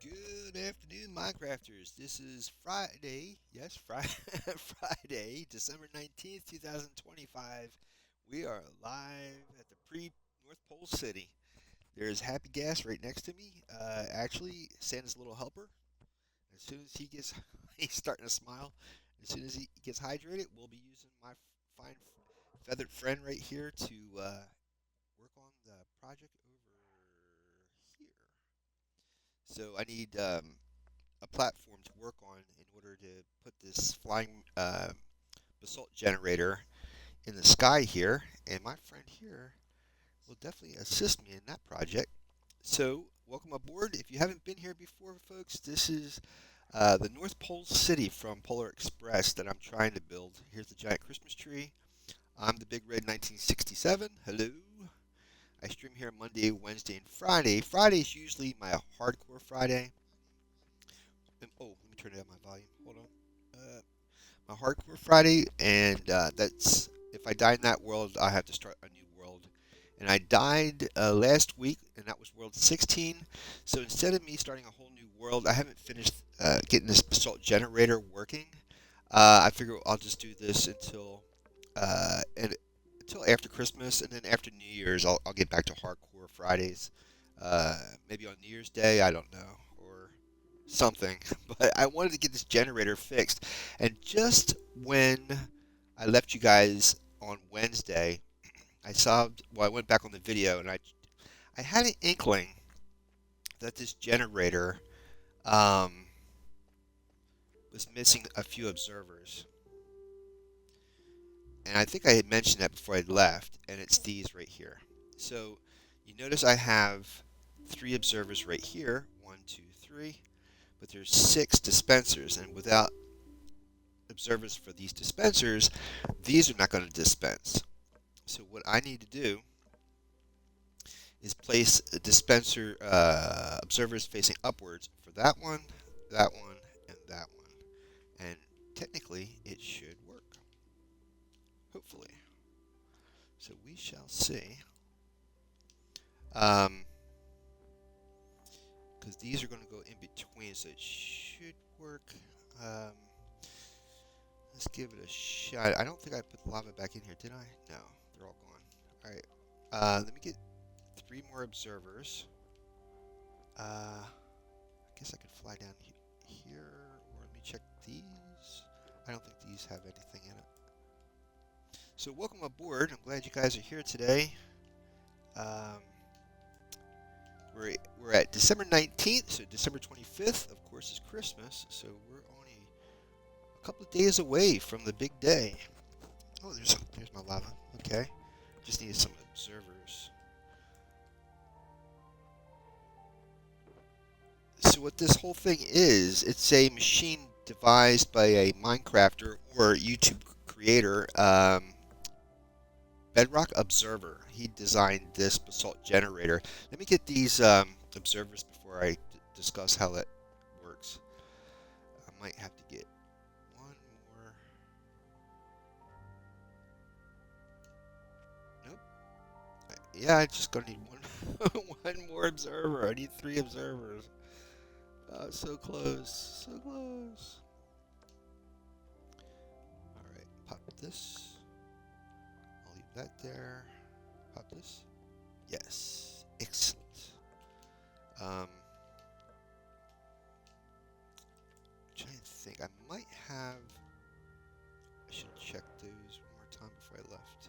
Good afternoon, Minecrafters. This is Friday. Yes, Friday, Friday, December 19th, 2025. We are live at the pre-North Pole City. There's Happy Gas right next to me. Actually, Santa's little helper. As soon as he gets, he's starting to smile. As soon as he gets hydrated, we'll be using my fine feathered friend right here to work on the project over here. So I need a platform to work on in order to put this flying basalt generator in the sky here. And my friend here will definitely assist me in that project. So, welcome aboard. If you haven't been here before, folks, this is the North Pole City from Polar Express that I'm trying to build. Here's the giant Christmas tree. I'm the Big Red 1967. Hello. I stream here Monday, Wednesday, and Friday. Friday is usually my hardcore Friday. Oh, let me turn down my volume. Hold on. My hardcore Friday, and that's if I die in that world, I have to start a new world. And I died last week, and that was World 16. So instead of me starting a whole new world, I haven't finished getting this basalt generator working. I figure I'll just do this until after Christmas, and then after New Year's, I'll get back to hardcore Fridays. Maybe on New Year's Day, I don't know, or something. But I wanted to get this generator fixed, and just when I left you guys on Wednesday, I went back on the video, and I had an inkling that this generator um, was missing a few observers. And I think I had mentioned that before I left, and it's these right here. So you notice I have 3 observers right here. 1, 2, 3. But there's 6 dispensers, and without observers for these dispensers, these are not going to dispense. So what I need to do is place a dispenser observers facing upwards for that one, and that one. And technically, it should work. Hopefully. So we shall see. Um, because these are going to go in between, so it should work. Um, let's give it a shot. I don't think I put the lava back in here, did I? No, they're all gone. All right. Let me get 3 more observers. I guess I could fly down here, or let me check these. I don't think these have anything in it. So welcome aboard. I'm glad you guys are here today. Um, we're at December 19th, so December 25th, of course, is Christmas. So we're only a couple of days away from the big day. Oh, there's my lava. Okay, just needed some observers. So what this whole thing is, it's a machine devised by a Minecrafter or YouTube creator, Bedrock Observer. He designed this basalt generator. Let me get these observers before I discuss how that works. I might have to get one more. Nope. Yeah, I just gonna need one, one more observer. I need 3 observers. So close, so close. All right, pop this. I'll leave that there. Pop this. Yes, excellent. Um, trying to think. I might have. I should check those one more time before I left.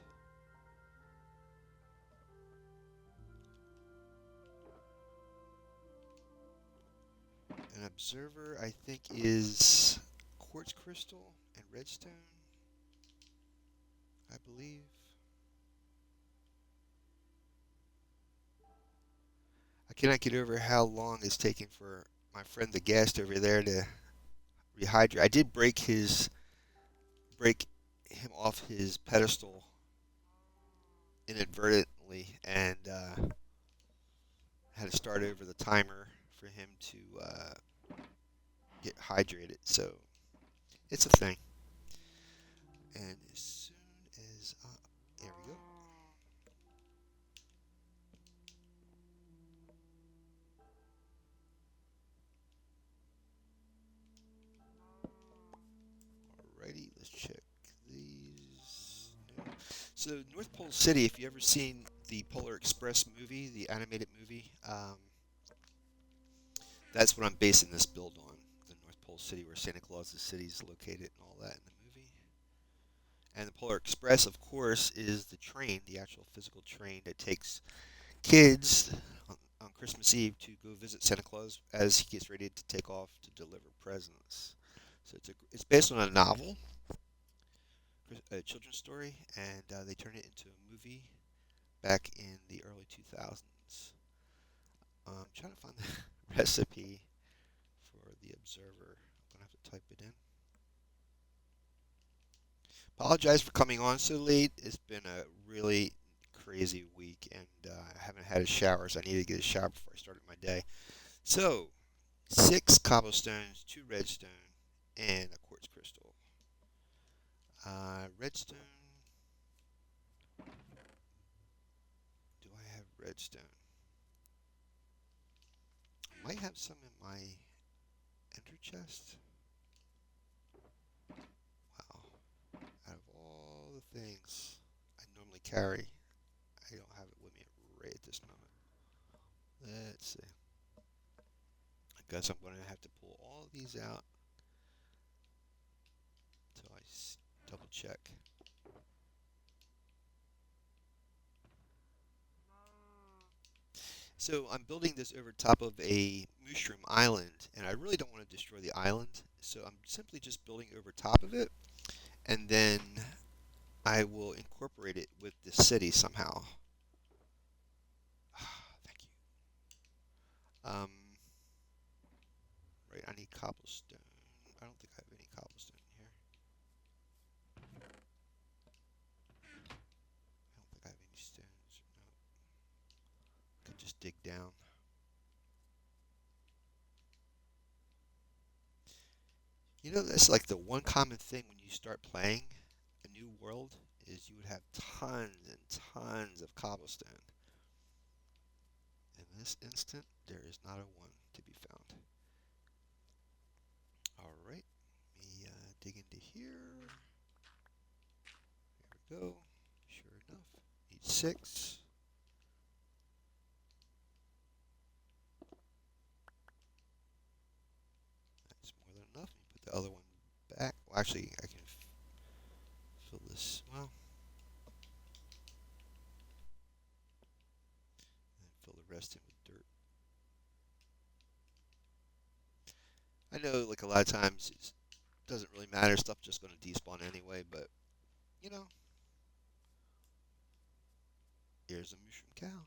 An observer, I think, is quartz crystal and redstone, I believe. I cannot get over how long it's taking for my friend the guest over there to rehydrate. I did break him off his pedestal inadvertently, and had to start over the timer for him to get hydrated. So it's a thing. And as soon as there we go. So North Pole City, if you ever seen the Polar Express movie, the animated movie, that's what I'm basing this build on. The North Pole City, where Santa Claus's city is located, and all that in the movie. And the Polar Express, of course, is the train, the actual physical train that takes kids on Christmas Eve to go visit Santa Claus as he gets ready to take off to deliver presents. So it's based on a novel, a children's story, and they turned it into a movie back in the early 2000s. I'm trying to find the recipe for the Observer. I'm gonna have to type it in. Apologize for coming on so late. It's been a really crazy week, and I haven't had a shower, so I need to get a shower before I started my day. So, 6 cobblestones, 2 redstone, and a quartz crystal. Redstone. Do I have redstone? I might have some in my ender chest. Wow. Out of all the things I normally carry, I don't have it with me right at this moment. Let's see. I guess I'm going to have to pull all of these out until I double check. So I'm building this over top of a mushroom island, and I really don't want to destroy the island, so I'm simply just building over top of it, and then I will incorporate it with the city somehow. Thank you. Right, I need cobblestone. I don't think I have any cobblestone in here. I don't think I have any stones. No. I can just dig down. You know, that's like the one common thing when you start playing a new world is you would have tons and tons of cobblestone. In this instant, there is not a one to be found. All right, let me dig into here. There we go. Sure enough, need 6. That's more than enough. Let me put the other one back. Well, actually, I can fill this. Well, and fill the rest in with dirt. I know, like a lot of times, it doesn't really matter. Stuff's just going to despawn anyway. But you know, here's a mushroom cow.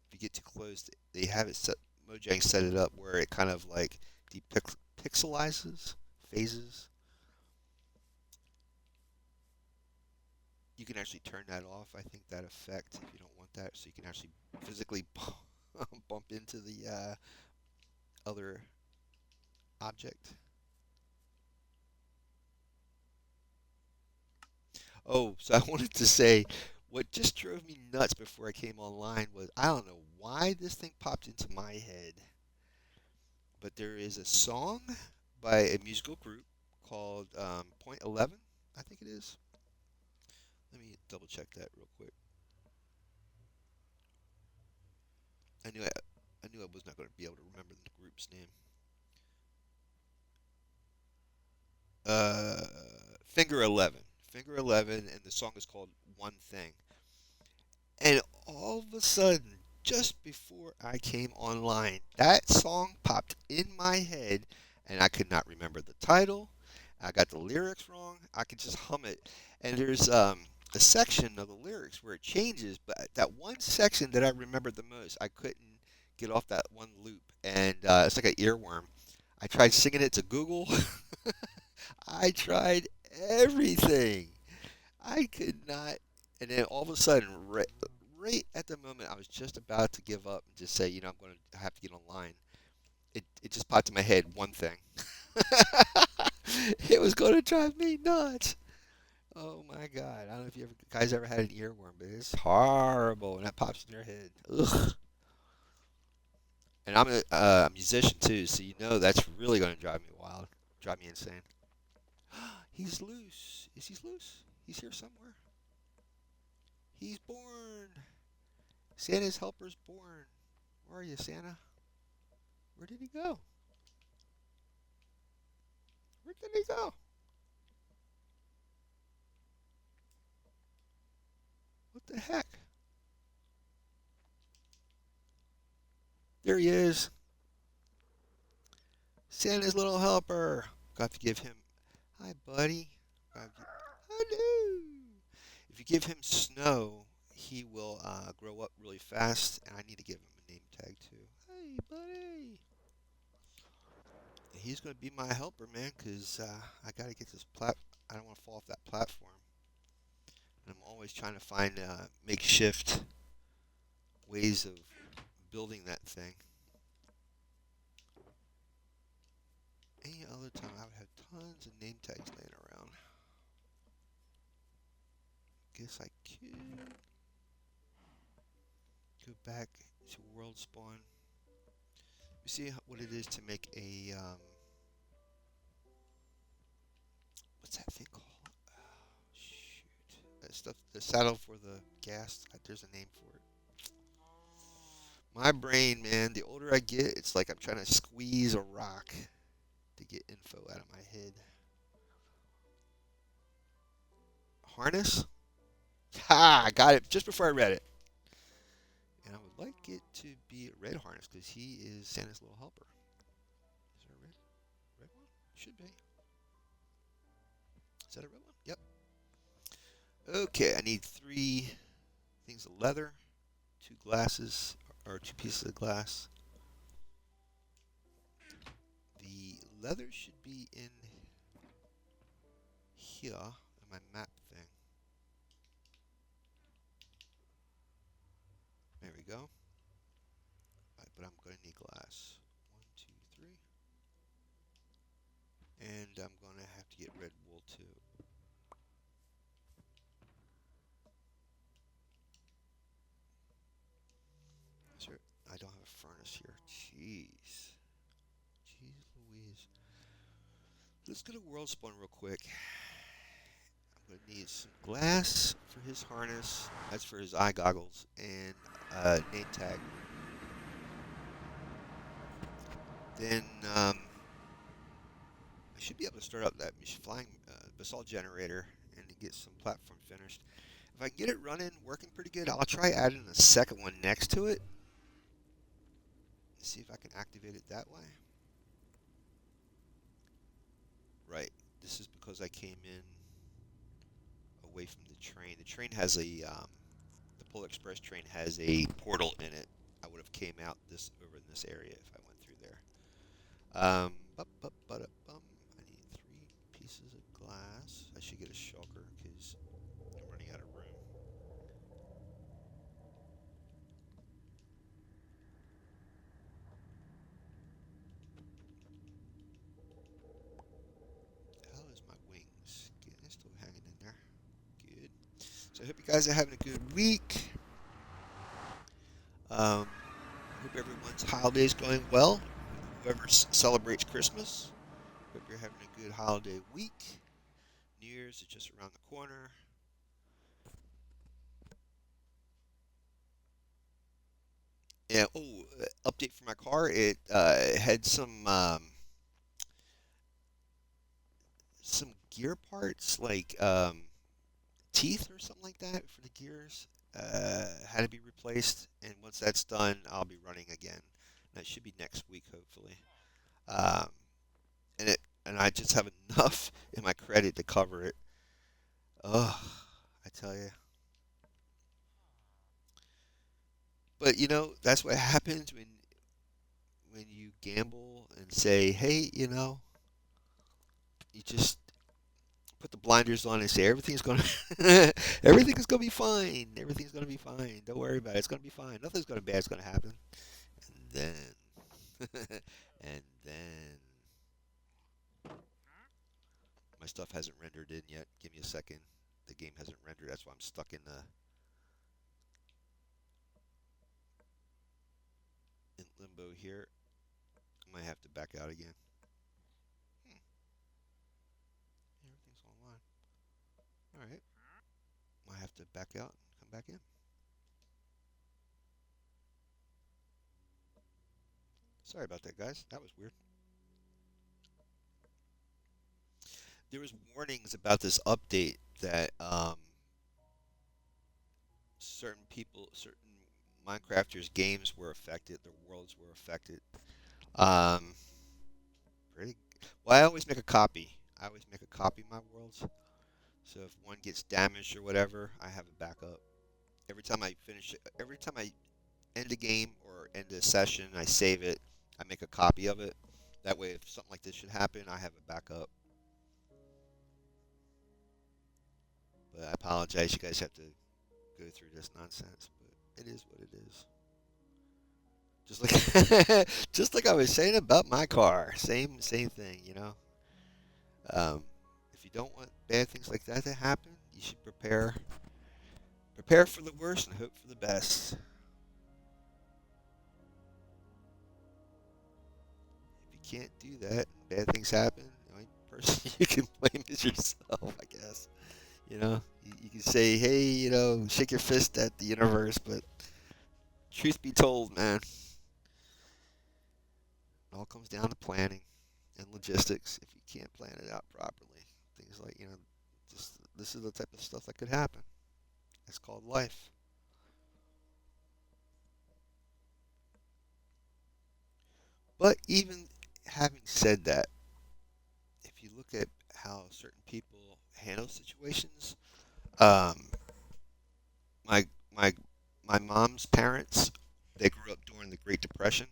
If you get too close, they have it set. Mojang set it up where it kind of like depixelizes phases. You can actually turn that off. I think that effect if you don't want that, so you can actually physically bump into the other object. Oh, so I wanted to say what just drove me nuts before I came online was I don't know why this thing popped into my head, but there is a song by a musical group called Point 11, I think it is. Let me double check that real quick. I knew I was not going to be able to remember the group's name. Uh, Finger 11. Finger 11, and the song is called One Thing. And all of a sudden, just before I came online, that song popped in my head, and I could not remember the title. I got the lyrics wrong. I could just hum it. And there's a section of the lyrics where it changes, but that one section that I remembered the most, I couldn't get off that one loop. And it's like an earworm. I tried singing it to Google. I tried everything. I could not. And then all of a sudden, right at the moment I was just about to give up and just say, I'm going to have to get online, it just popped in my head one thing. It was going to drive me nuts. Oh my God. I don't know if you guys ever had an earworm, but it's horrible when that pops in your head. Ugh. And I'm a musician too, so that's really going to drive me wild, drive me insane. He's loose. Is he loose? He's here somewhere. He's born. Santa's helper's born. Where are you, Santa? Where did he go? Where did he go? What the heck? There he is. Santa's little helper. Got to give him. Hi, buddy. Hello. If you give him snow, he will grow up really fast, and I need to give him a name tag too. Hey, buddy. He's going to be my helper, man, because I got to get this I don't want to fall off that platform. And I'm always trying to find makeshift ways of building that thing. Any other time, I would have tons of name tags laying around. Guess I could go back to World Spawn. You see what it is to make a what's that thing called? Oh, shoot, that stuff. The saddle for the gas. There's a name for it. My brain, man. The older I get, it's like I'm trying to squeeze a rock to get info out of my head. Harness? Ha! I got it just before I read it. And I would like it to be a red harness because he is Santa's little helper. Is there a red one? Should be. Is that a red one? Yep. Okay, I need 3 things of leather, 2 glasses, or 2 pieces of glass. The leather should be in here in my map thing. There we go. Right, but I'm going to need glass. 1, 2, 3. And I'm going to have to get red wool too. Sir, I don't have a furnace here. Jeez. Jeez Louise. Let's go to World Spawn real quick. I'm going to need some glass for his harness. That's for his eye goggles. And name tag. Then I should be able to start up that flying Basalt generator and get some platform finished. If I can get it running, working pretty good, I'll try adding a second one next to it. See if I can activate it that way. Right. This is because I came in away from the train. The train has a the Polar Express train has a portal in it. I would have came out over in this area if I went through there. I need 3 pieces of glass. I should get a shulker because I'm running out of room. How is my wings? They're still hanging in there. Good. So I hope you guys are having a good week. Hope everyone's holidays going well. Whoever celebrates Christmas, hope you're having a good holiday week. New Year's is just around the corner. Yeah. Oh, update for my car. It had some gear parts like teeth or something like that for the gears. Had to be replaced, and once that's done, I'll be running again. That should be next week, hopefully. Um, and I just have enough in my credit to cover it. Ugh, I tell you. But that's what happens when you gamble and say, hey, you just put the blinders on and say everything is gonna be fine. Everything's gonna be fine. Don't worry about it. It's gonna be fine. Nothing's gonna bad's gonna happen. And and then my stuff hasn't rendered in yet. Give me a second. The game hasn't rendered. That's why I'm stuck in limbo here. I might have to back out again. Everything's online. All right. to back out and come back in. Sorry about that, guys. That was weird. There was warnings about this update that certain people, certain Minecrafters' games were affected, their worlds were affected. Um, pretty. Well, I always make a copy. I always make a copy of my worlds. So if one gets damaged or whatever, I have a backup. Every time I finish it, every time I end a game or end a session, I save it. I make a copy of it. That way, if something like this should happen, I have a backup. But I apologize, you guys have to go through this nonsense. But it is what it is. Just like, just like I was saying about my car, same thing, you know. If you don't want bad things like that to happen, you should prepare for the worst and hope for the best. If you can't do that, and bad things happen, the only person you can blame is yourself, I guess. You know, you can say, hey, you know, shake your fist at the universe, but truth be told, man, it all comes down to planning and logistics. If you can't plan it out properly, things like, you know, just this is the type of stuff that could happen. It's called life. But even having said that, if you look at how certain people handle situations, um, my my my mom's parents, they grew up during the Great Depression,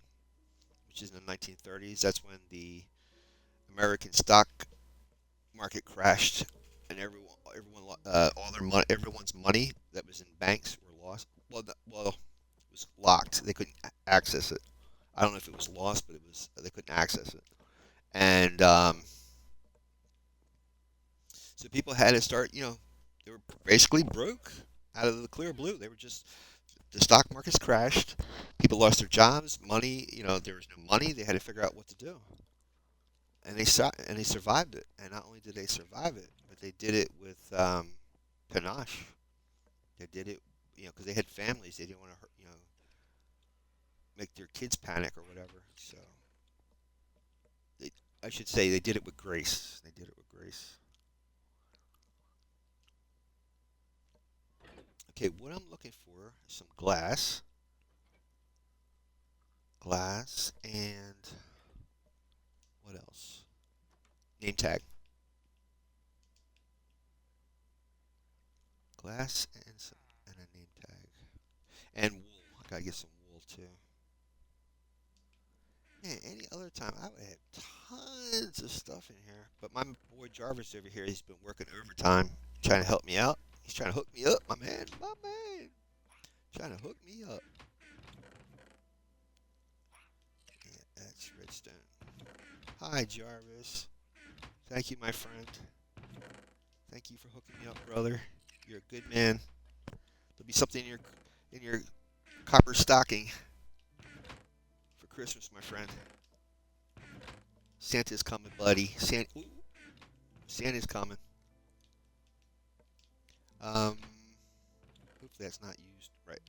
which is in the 1930s. That's when the American stock market crashed, and all their money, everyone's money that was in banks were lost. Well, it was locked. They couldn't access it. I don't know if it was lost, but it was they couldn't access it, and so people had to start. You know, they were basically broke out of the clear blue. They were just the stock markets crashed. People lost their jobs, money. You know, there was no money. They had to figure out what to do, and they survived it. And not only did they survive it, but they did it with panache. They did it, you know, because they had families. They didn't want to hurt, you know, make their kids panic or whatever. So they, I should say, they did it with grace. They did it with grace. Okay, what I'm looking for is some glass, and what else? Name tag. Glass and a name tag. And wool. I gotta get some wool too. Man, any other time I would have tons of stuff in here. But my boy Jarvis over here, he's been working overtime, trying to help me out. He's trying to hook me up, my man, trying to hook me up. Yeah, that's redstone. Hi, Jarvis. Thank you, my friend. Thank you for hooking me up, brother. You're a good man. There'll be something in your copper stocking for Christmas, my friend. Santa's coming, buddy. Santa's coming. Um, hopefully that's not used right.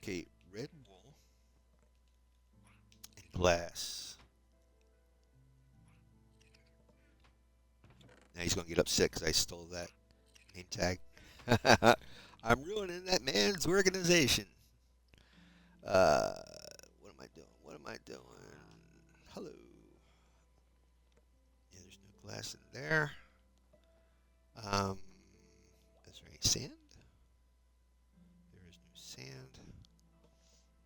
Okay, red wool and glass. Now he's gonna get upset because I stole that name tag. I'm ruining that man's organization. Uh, what am I doing? What am I doing? Hello. Yeah, there's no glass in there. Um, is there any sand? There is no sand.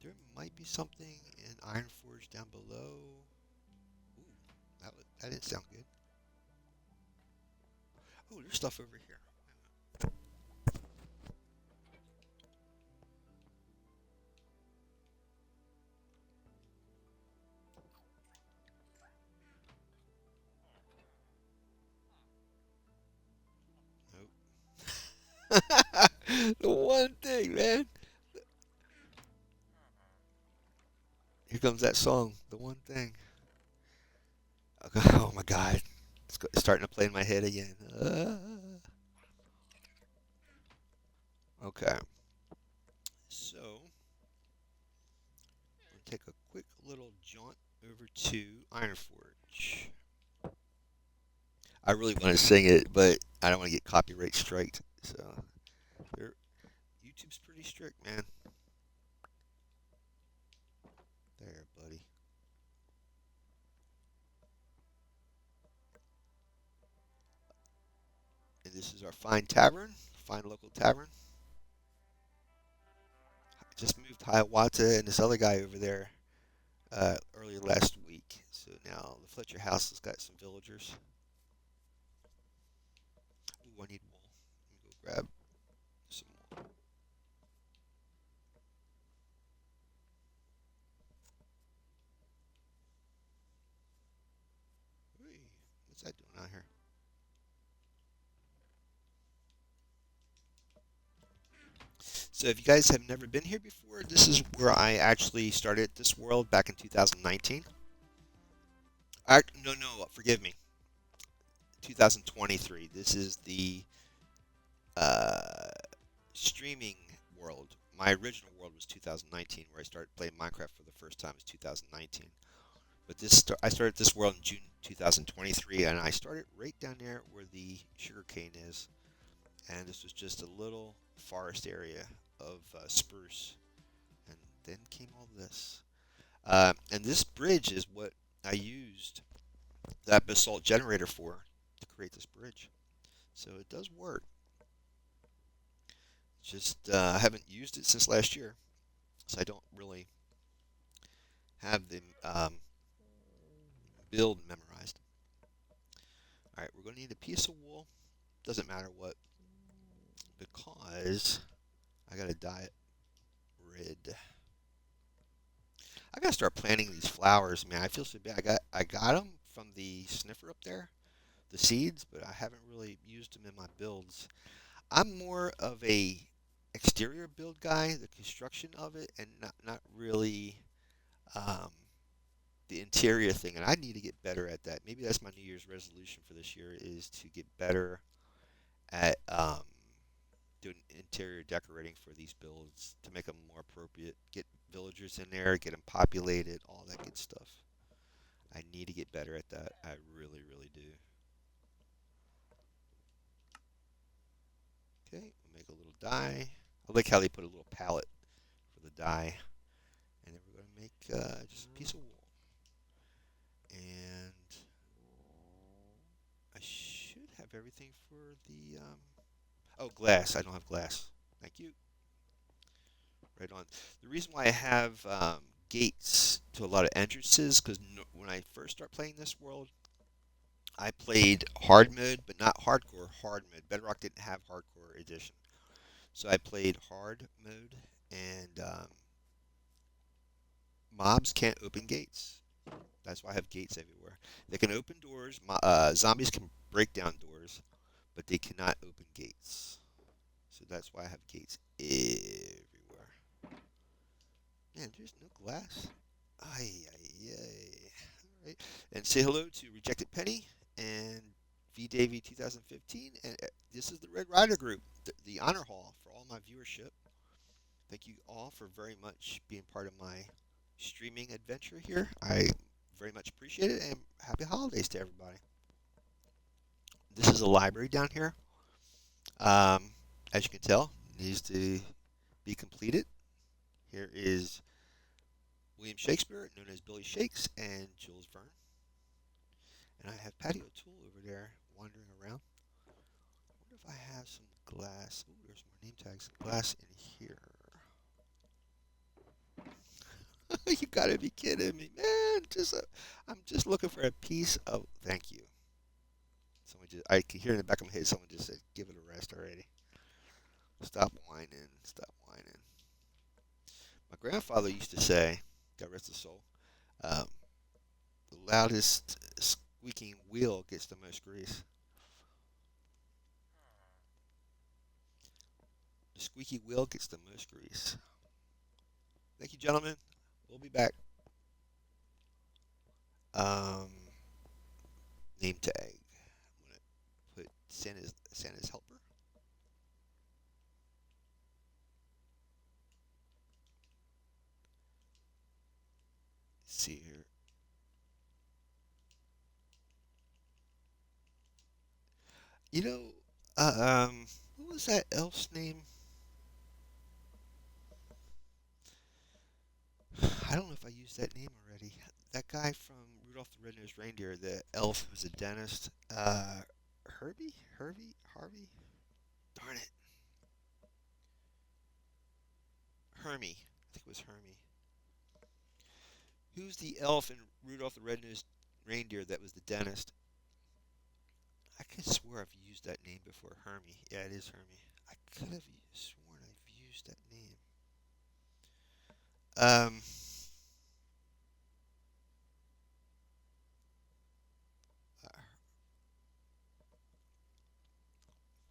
There might be something in Iron Forge down below. Ooh, that didn't sound good. Oh, there's stuff over here. Nope. The one thing, man. Here comes that song. The one thing. Oh my God. It's starting to play in my head again. Okay, so we'll take a quick little jaunt over to Iron Forge. I really want to sing it, but I don't want to get copyright striked. So YouTube's pretty strict, man. There, buddy. And this is our fine tavern, fine local tavern. Just moved Hiawatha and this other guy over there earlier last week. So now the Fletcher house has got some villagers. Ooh, I need wool. Let me go grab some wool. Hey, what's that doing out here? So if you guys have never been here before, this is where I actually started this world back in 2019. No, forgive me. 2023. This is the uh, streaming world. My original world was 2019, where I started playing Minecraft for the first time. Was 2019. But I started this world in June 2023, and I started right down there where the sugarcane is. And this was just a little forest area of spruce. And then came all this. And this bridge is what I used that basalt generator for to create this bridge. So it does work. Just I haven't used it since last year, so I don't really have the build memorized. All right, we're going to need a piece of wool. Doesn't matter what, because I got to dye it red. I got to start planting these flowers, man. I feel so bad. I got them from the sniffer up there, the seeds, but I haven't really used them in my builds. I'm more of a exterior build guy, the construction of it, and not really um, the interior thing. And I need to get better at that. Maybe that's my New Year's resolution for this year is to get better at doing interior decorating for these builds to make them more appropriate. Get villagers in there, get them populated, all that good stuff. I need to get better at that. I really, really do. Okay, we'll make a little dye. I like how they put a little palette for the dye. And then we're going to make just a piece of wool. And I should have everything for the. Oh, glass. I don't have glass. Thank you. Right on. The reason why I have gates to a lot of entrances, because when I first start playing this world, I played hard mode, but not hardcore hard mode. Bedrock didn't have hardcore edition. So I played hard mode, and mobs can't open gates. That's why I have gates everywhere. They can open doors. Zombies can break down doors, but they cannot open gates. So that's why I have gates everywhere. Man, there's no glass. Ay, ay, ay. All right. And say hello to Rejected Penny and V Davy 2015. And this is the Red Rider Group, the honor hall for all my viewership. Thank you all for very much being part of my streaming adventure here. I very much appreciate it, and happy holidays to everybody. This is a library down here. Um, as you can tell, needs to be completed. Here is William Shakespeare, known as Billy Shakes, and Jules Verne. And I have Patty O'Toole over there wandering around. I wonder if I have some glass. Oh, there's more name tags. Glass in here. You gotta be kidding me, man! I'm just looking for a piece of. Thank you. I can hear in the back of my head someone just said, "Give it a rest already." Stop whining. Stop whining. My grandfather used to say, God rest his soul, um, the loudest squeaking wheel gets the most grease. The squeaky wheel gets the most grease. Thank you, gentlemen. We'll be back. Um, name tag. I'm gonna put Santa's helper. You know, what was that elf's name? I don't know if I used that name already. That guy from Rudolph the Red-Nosed Reindeer, the elf who's a dentist. Herbie? Hervey? Harvey? Darn it. Hermey. I think it was Hermey. Who's the elf in Rudolph the Red-Nosed Reindeer that was the dentist? I could swear I've used that name before. Hermey. Yeah, it is Hermey. I could have sworn I've used that name. Um,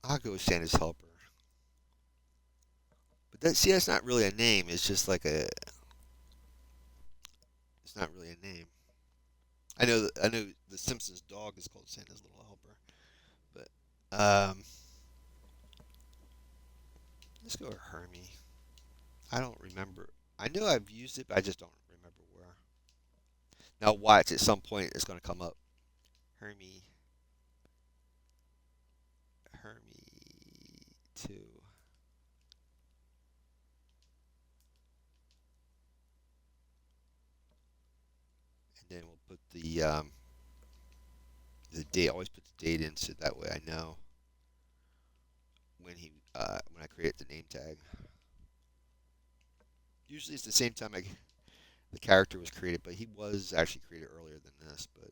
I'll go with Santa's helper. But that's not really a name. It's just like a. It's not really a name. I know the Simpsons dog is called Santa's little helper, but let's go with Hermey. I don't remember. I know I've used it, but I just don't remember where. Now watch, at some point it's going to come up. Hermey, Hermey 2. And then we'll put the date. Always put the date in so that way I know when I create the name tag. Usually it's the same time the character was created, but he was actually created earlier than this. But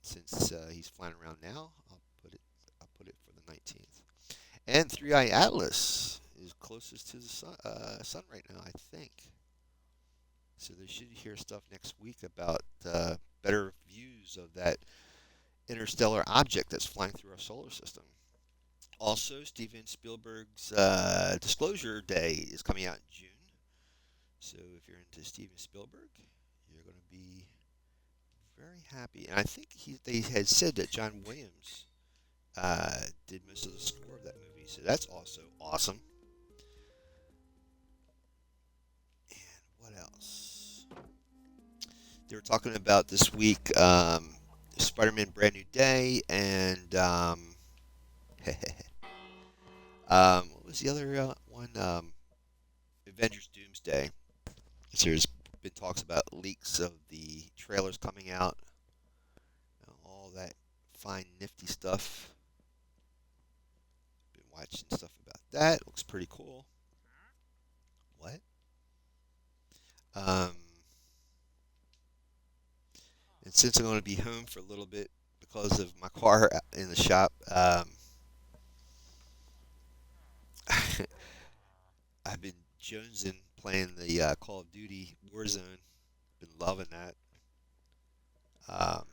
since he's flying around now, I'll put it for the 19th. And Three Eye Atlas is closest to the sun right now, I think. So they should hear stuff next week about better views of that interstellar object that's flying through our solar system. Also, Steven Spielberg's Disclosure Day is coming out in June. So if you're into Steven Spielberg, you're going to be very happy. And I think they had said that John Williams did most of the score of that movie. So that's also awesome. And what else? They were talking about this week Spider-Man Brand New Day and what was the other one? Avengers Doomsday. So there's been talks about leaks of the trailers coming out, all that fine, nifty stuff. Been watching stuff about that. Looks pretty cool. What? Um, and since I'm going to be home for a little bit because of my car in the shop, I've been jonesing playing the Call of Duty Warzone. Been loving that. Um,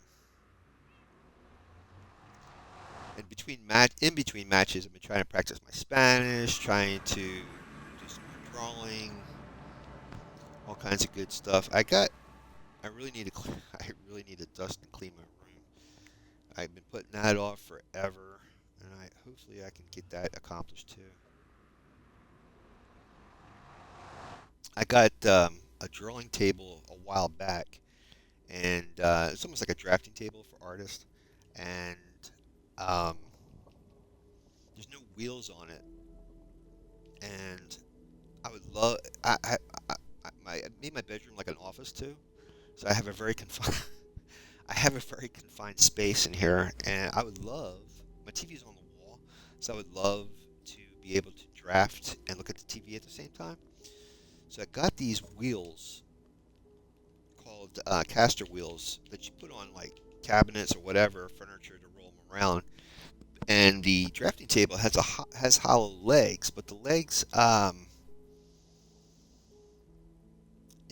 in between matches, I've been trying to practice my Spanish, trying to do some more drawing, all kinds of good stuff. I really need to I really need to dust and clean my room. I've been putting that off forever, and hopefully I can get that accomplished too. I got a drawing table a while back, and it's almost like a drafting table for artists, and um, there's no wheels on it, and I would love. I made my bedroom like an office too, so I have a very confined. I have a very confined space in here, and I would love. My TV's on the wall, so I would love to be able to draft and look at the TV at the same time. So I got these wheels called caster wheels that you put on like cabinets or whatever furniture to roll them around. And the drafting table has hollow legs, but the legs yeah,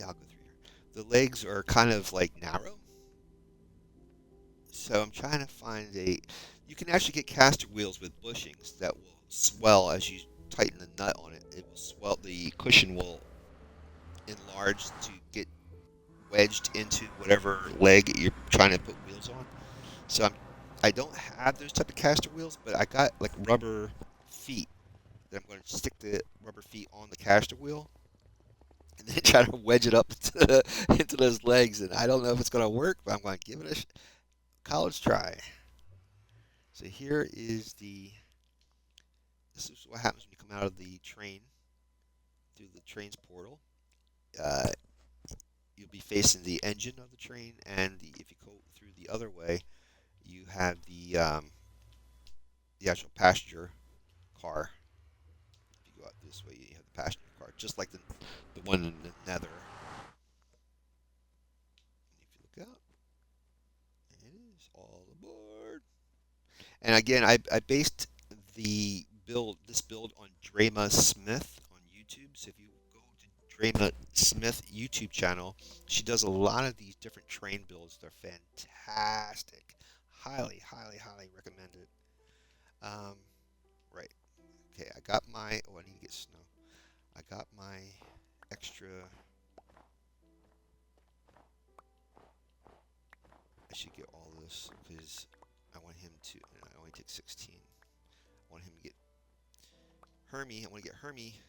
I'll go through here. The legs are kind of like narrow, so I'm trying to find a. You can actually get caster wheels with bushings that will swell as you tighten the nut on it. It will swell. The cushion will enlarge to get wedged into whatever leg you're trying to put wheels on. So I don't have those type of caster wheels, but I got like rubber feet that I'm going to stick the rubber feet on the caster wheel and then try to wedge it up into those legs. And I don't know if it's going to work, but I'm going to give it a college try. So here is this is what happens when you come out of the train through the train's portal. Uh, you'll be facing the engine of the train, and if you go through the other way, you have the actual passenger car. If you go out this way, you have the passenger car, just like the one in the Nether. And if you look out, it is all aboard. And again, I based this build on Drema Smith on YouTube. So if you go to Drema Smith YouTube channel, she does a lot of these different train builds. They're fantastic. Highly, highly, highly recommended. Um, right. Okay, I got my. Oh, I need to get snow. I got my extra. I should get all this because I want him to. And I only take 16. I want him to get Hermey. I want to get Hermey.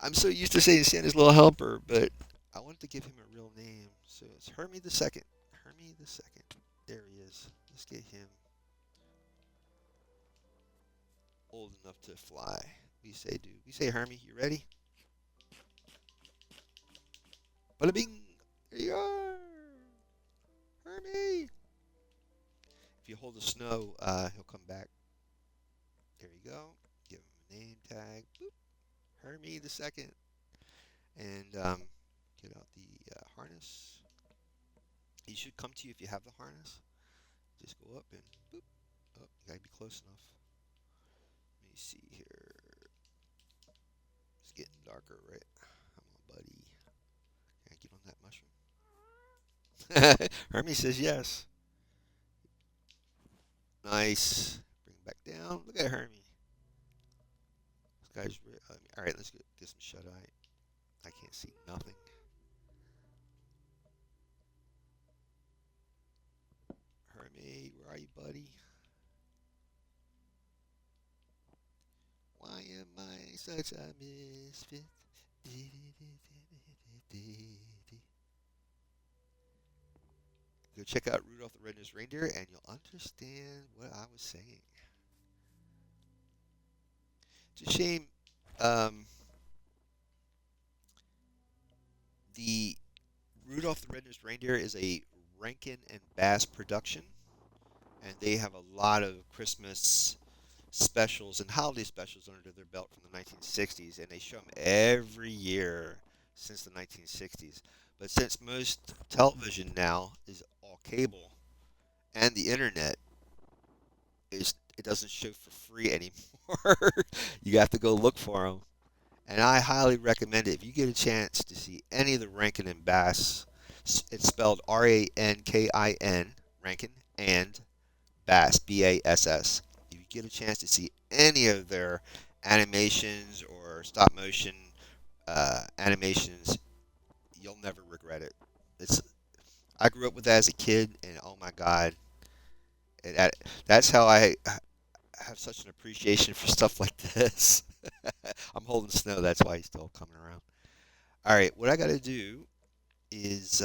I'm so used to saying Santa's little helper, but I wanted to give him a real name. So it's Hermey the Second. Hermey the Second. There he is. Let's get him old enough to fly. We say, dude. We say, Hermey, you ready? Bada bing. Here you are. Hermey. If you hold the snow, he'll come back. There you go. Give him a name tag. Boop. Hermey the Second. And get out the harness. He should come to you if you have the harness. Just go up and boop. Oh, you gotta be close enough. Let me see here. It's getting darker, right? Come on, buddy. Can I get on that mushroom? Hermey says yes. Nice. Bring him back down. Look at Hermey. This guy's all right. Let's get some shut eye. I can't see nothing. Hermey, where are you, buddy? Why am I such a misfit? Go check out Rudolph the Red-Nosed Reindeer, and you'll understand what I was saying. It's a shame. The Rudolph the Red-Nosed Reindeer is a Rankin and Bass production, and they have a lot of Christmas specials and holiday specials under their belt from the 1960s, and they show them every year since the 1960s. But since most television now is all cable and the internet, it doesn't show for free anymore. You have to go look for them. And I highly recommend it. If you get a chance to see any of the Rankin and Bass, it's spelled Rankin, Rankin, and Bass, Bass. If you get a chance to see any of their animations or stop motion animations, you'll never regret it. It's I grew up with that as a kid, and oh my God, that's how I have such an appreciation for stuff like this. I'm holding snow, that's why he's still coming around. All right, what I got to do is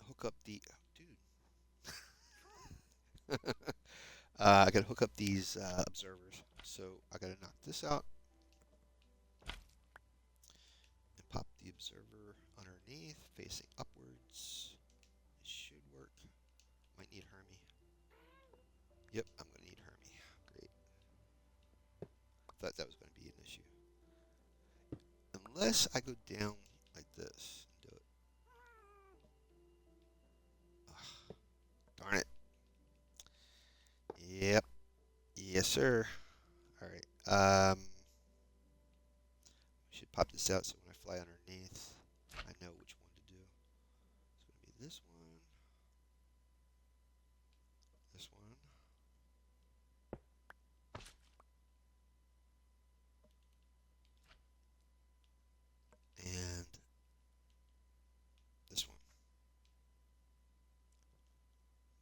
hook up the dude. I got to hook up these observers. So I got to knock this out and pop the observer underneath, facing upwards. It should work. Might need Hermey. Yep, I'm going to need Hermey. Great. Thought that was going to be an issue. Unless I go down like this and do it. Ugh, darn it. Yep. Yes, sir. All right. Should pop this out so when I fly underneath, I know which one to do. It's going to be this one, this one, and this one.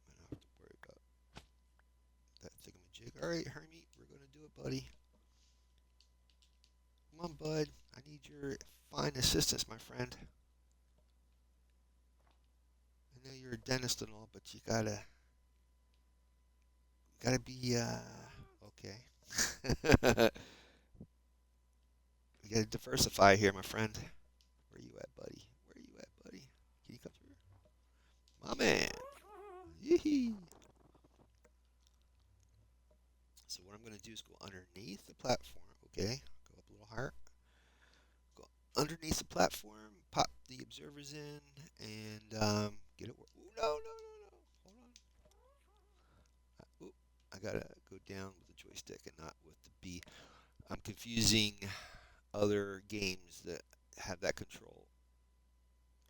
I don't have to worry about that thingamajig. All right, Hermey, we're going to do it, buddy. Come on, bud. I need your fine assistance, my friend. I know you're a dentist and all, but you gotta Gotta be, okay. We gotta diversify here, my friend. Where you at, buddy? Where you at, buddy? Can you come through? My man. Yee. So what I'm gonna do is go underneath the platform, okay? Go up a little higher. Go underneath the platform, pop the observers in, and get it. Ooh, no, no, no, no. Hold on. Ooh, I gotta go down with the joystick and not with the B. I'm confusing other games that have that control.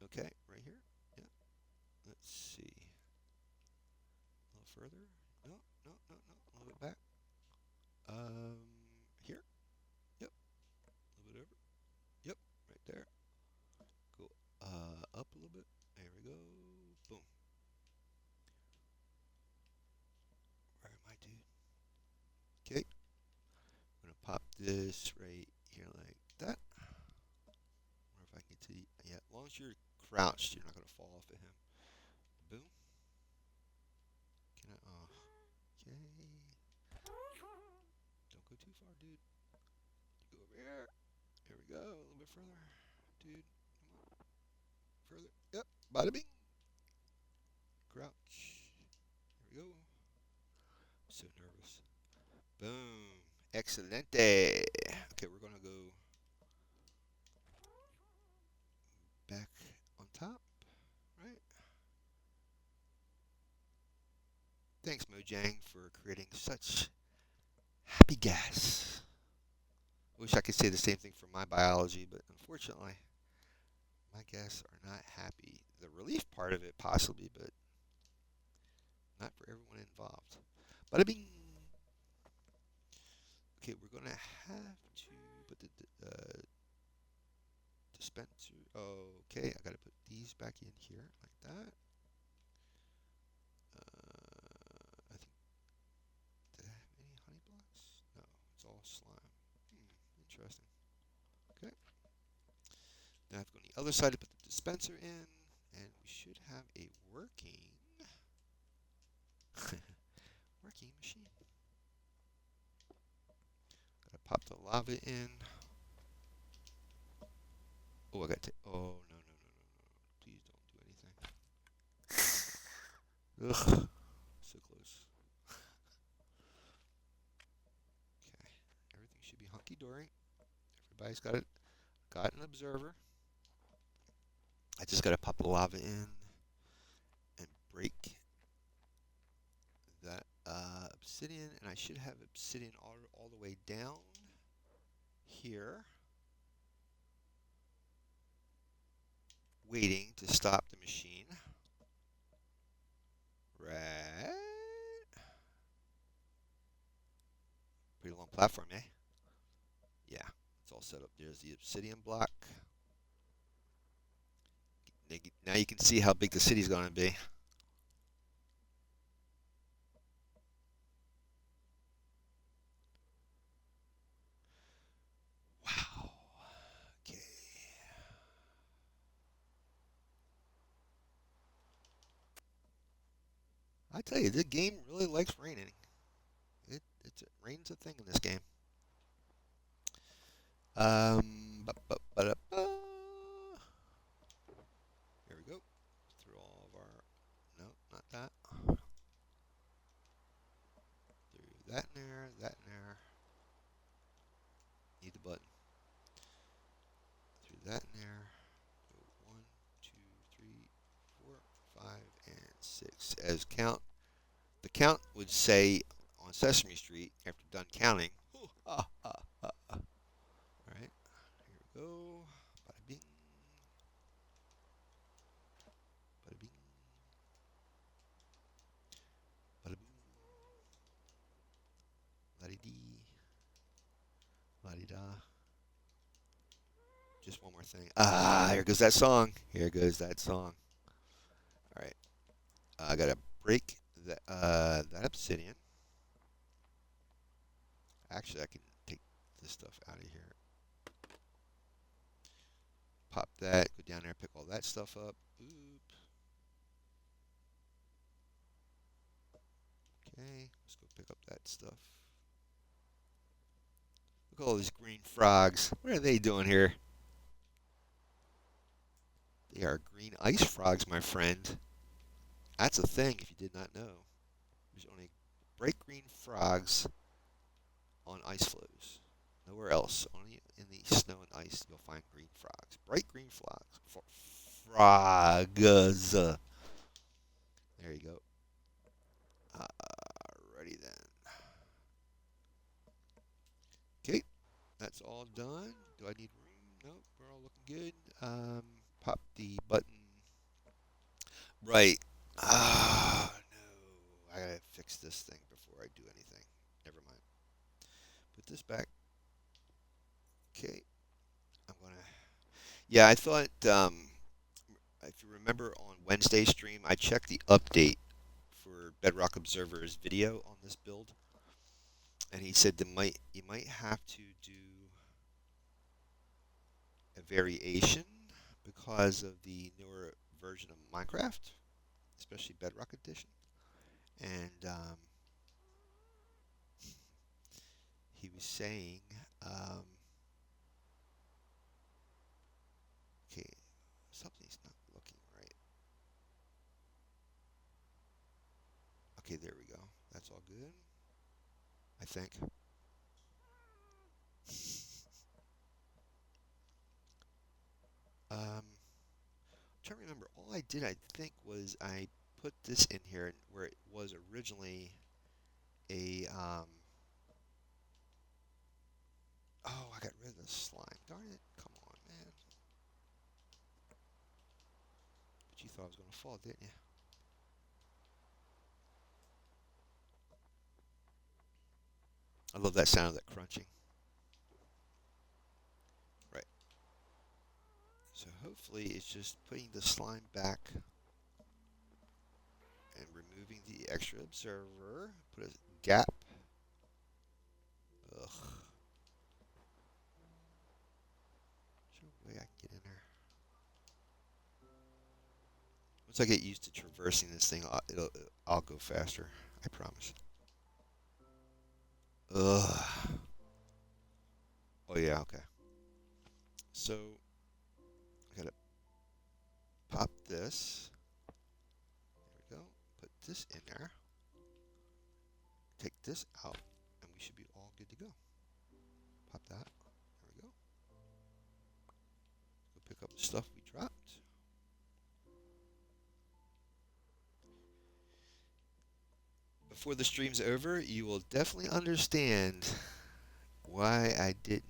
Okay, right here. Yeah. Let's see. A little further. No, no, no, no. A little bit back. Here. Yep. A little bit over. Yep. Right there. Go up a little bit. There we go. Boom. Where am I, dude? Okay. I'm gonna pop this right here like that. Wonder if I can get to the, yeah. As long as you're crouched, you're not gonna fall off of him. Boom. Can I? Oh. Okay. Don't go too far, dude. Go over here. Here we go. A little bit further, dude. Come on. Further. Yep. Bada bing. Crouch. Here we go. I'm so nervous. Boom. Excelente. Okay, we're gonna go back on top, right? Thanks, Mojang, for creating such happy gas. Wish I could say the same thing for my biology, but unfortunately, my guests are not happy. The relief part of it, possibly, but not for everyone involved. Bada bing. Okay, we're gonna have to put the dispenser. Okay, I gotta put these back in here like that. I think, did I have any honey blocks? No, it's all slime. Interesting. Okay. Now I have to go on the other side to put the dispenser in, and we should have a working working machine. Gotta pop the lava in. Oh, I got to. Oh, no, no, no, no, no. Please don't do anything. Ugh. So close. Okay. Everything should be hunky dory. Everybody's got it. Got an observer. I just gotta pop the lava in and break that obsidian, and I should have obsidian all the way down here, waiting to stop the machine. Right. Pretty long platform, eh? Yeah, it's all set up. There's the obsidian block. Now you can see how big the city's going to be. Wow. Okay. I tell you, the game really likes raining. Rain's a thing in this game. Here we go. Through all of our. No, not that. Through that in there, that in there. Need the button. Through that in there. Go 1, 2, 3, 4, 5, and 6. As count. The count would say on Sesame Street after done counting. Ooh, ah, ah, ah, ah. All right. Here we go. Bada bing. Bada bing. Bada boom. La di dee. La di da. Just one more thing. Ah, here goes that song. Here goes that song. All right. I gotta break that obsidian. Actually, I can take this stuff out of here. Pop that. Go down there, pick all that stuff up. Oop. Okay. Let's go pick stuff. Look at all these green frogs. What are they doing here? They are green ice frogs, my friend. That's a thing if you did not know. There's only bright green frogs on ice floes. Nowhere else. Only in the snow and ice you'll find green frogs. Bright green frogs. Frogs. There you go. Alrighty then. Okay, that's all done. Do I need room? Nope, we're all looking good. Pop the button. Right. Ah, no. I gotta fix this thing before I do anything. Never mind. Put this back. Okay. I'm gonna. Yeah, I thought. If you remember on Wednesday's stream, I checked the update for Bedrock Observer's video on this build, and he said you might have to do a variation because of the newer version of Minecraft, especially Bedrock Edition. And he was saying, okay, something's not looking right. Okay, there we go. That's all good, I think. Trying to remember. All I did, I think, was I put this in here where it was originally a. Oh, I got rid of the slime. Darn it! Come on, man. But you thought I was gonna fall, didn't you? I love that sound of that crunching. Right. So hopefully it's just putting the slime back and removing the extra observer. Put a gap. Ugh. There's no way I can get in there. Once I get used to traversing this thing, I'll go faster. I promise. Ugh. Oh yeah, okay. So I gotta pop this. There we go. Put this in there. Take this out, and we should be all good to go. Pop that. There we go. Go pick up the stuff we dropped. Before the stream's over, you will definitely understand why I didn't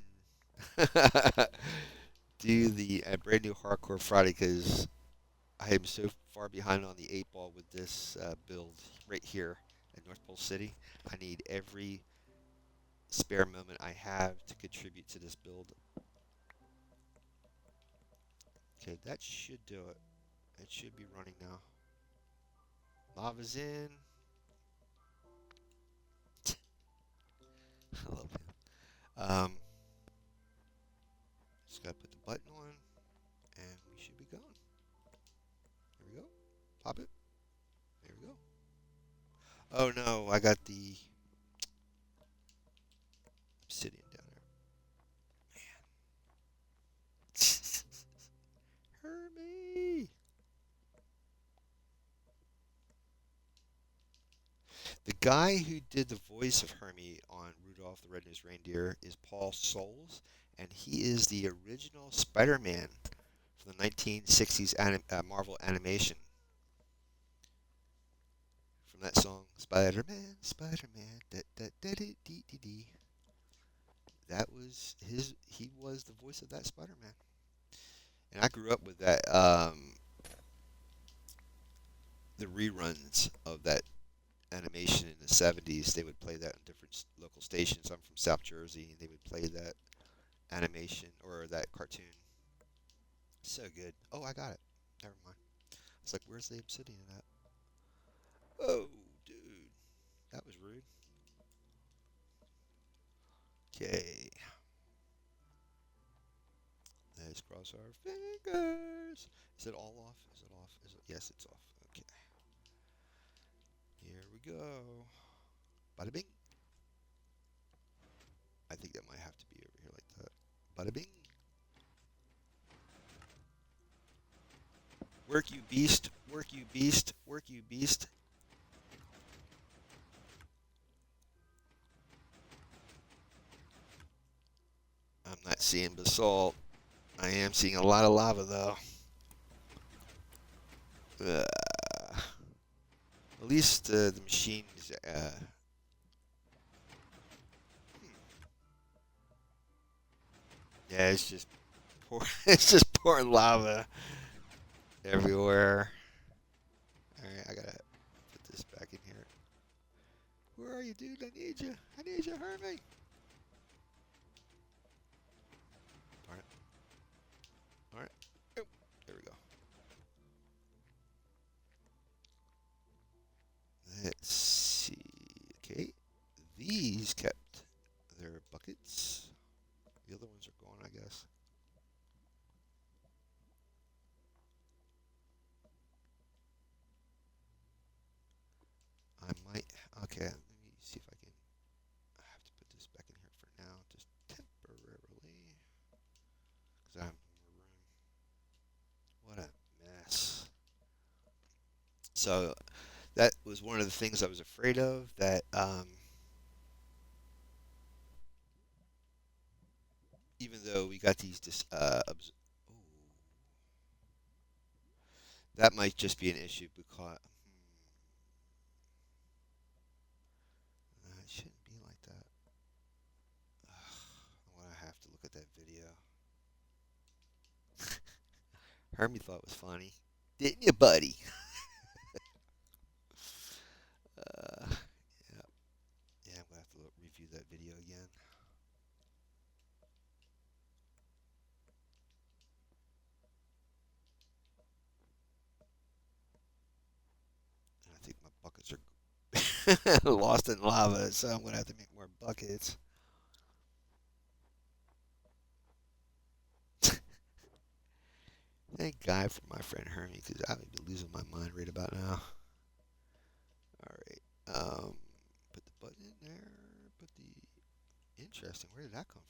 do the brand new Hardcore Friday, because I am so far behind on the 8 ball with this build right here at North Pole City. I need every spare moment I have to contribute to this build. Okay, that should do it. It should be running now. Lava's in. I love him. Just gotta put the button on, and we should be going. There we go. Pop it. There we go. Oh no, I got the obsidian down there. Hermey! The guy who did the voice of Hermey on Rudolph the Red-Nosed Reindeer is Paul Soules, and he is the original Spider-Man from the 1960s Marvel animation. From that song, Spider-Man, Spider-Man, da-da-da-dee-dee-dee. That was he was the voice of that Spider-Man. And I grew up with that, the reruns of that animation in the 70s. They would play that on different local stations. I'm from South Jersey, and they would play that animation or that cartoon. So good. Oh, I got it. Never mind. It's like, where's the obsidian at? Oh, dude. That was rude. Okay. Let's cross our fingers. Is it all off? Is it off? Yes, it's off. Okay. Here we go. Bada bing. I think that might have to be over here like that. Bada bing. Work, you beast. Work, you beast. Work, you beast. I'm not seeing basalt. I am seeing a lot of lava, though. At least the machines. Yeah, it's just it's just pouring lava everywhere. All right, I gotta put this back in here. Where are you, dude? I need you. I need you, Hermey. All right, all right. Oh, there we go. Let's see. Okay, these kept their buckets. The other ones are gone, I guess. I might. Okay, let me see if I can. I have to put this back in here for now, just temporarily, because I have more room. What a mess. So that was one of the things I was afraid of. That even though we got these, that might just be an issue because it shouldn't be like that. I'm gonna have to look at that video. Hermey thought it was funny, didn't you, buddy? Yeah, yeah. I'm gonna have to review that video again. And I think my buckets are lost in lava, so I'm gonna have to make more buckets. Thank God for my friend Hermey, because I would be losing my mind right about now. All right. Put the button in there. Put the interesting. Where did that come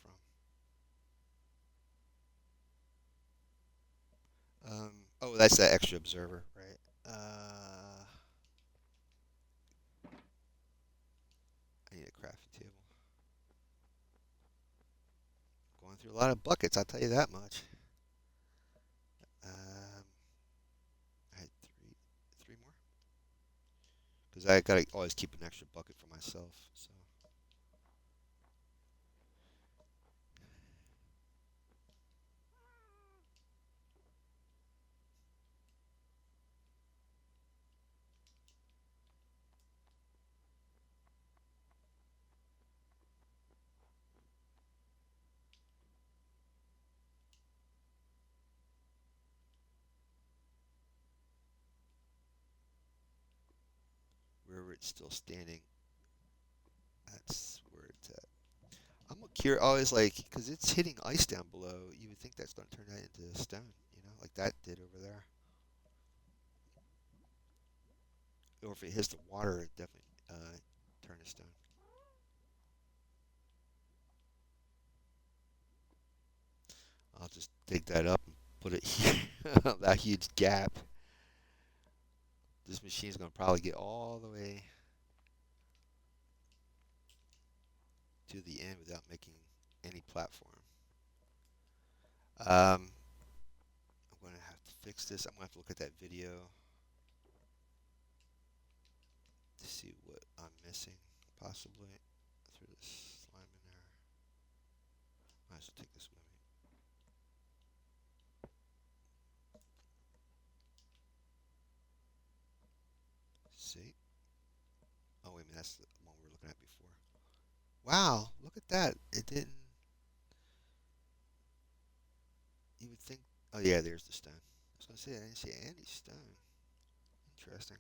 from? Oh, that's that extra observer, right? I need a crafting table. Going through a lot of buckets, I'll tell you that much. Um, I had three more, because I gotta always keep an extra bucket for myself. So wherever it's still standing, that's where it's at. I'm curious, always like, because it's hitting ice down below. You would think that's going to turn that into stone, like that did over there. Or if it hits the water, it definitely turn to stone. I'll just dig that up and put it here. That huge gap. This machine's going to probably get all the way to the end without making any platform. I'm going to have to fix this. I'm going to have to look at that video to see what I'm missing, possibly. Throw this slime in there. Might as well take this with me. See? Oh, wait a minute. That's the one we were looking at before. Wow, look at that. It didn't. You would think. Oh, yeah, there's the stone. I was going to say, I didn't see any stone. Interesting.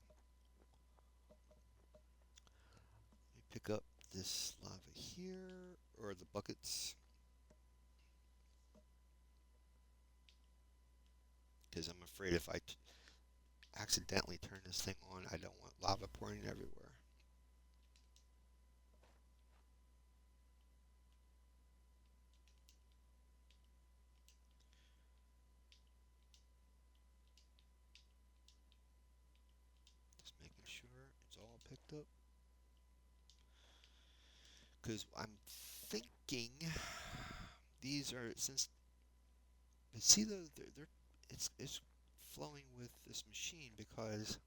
Let me pick up this lava here, or the buckets, because I'm afraid if I accidentally turn this thing on, I don't want lava pouring everywhere. because I'm thinking these are since see they're it's flowing with this machine because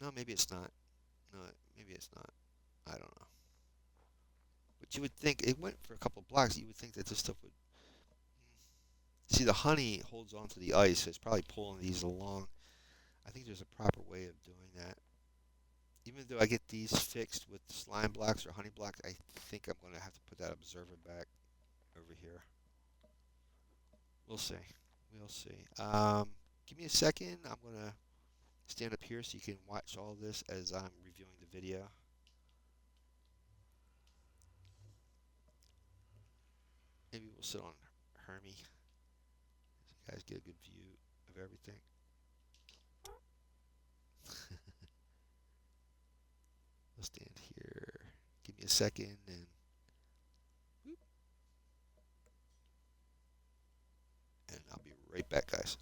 no, maybe it's not. No, maybe it's not. I don't know. But you would think it went for a couple blocks. You would think that this stuff would. See, the honey holds on to the ice, so it's probably pulling these along. I think there's a proper way of doing that. Even though I get these fixed with slime blocks or honey blocks, I think I'm going to have to put that observer back over here. We'll see. We'll see. Give me a second. I'm going to stand up here so you can watch all this as I'm reviewing the video. Maybe we'll sit on Hermey so you guys get a good view of everything. We'll stand here. Give me a second and whoop, and I'll be right back, guys.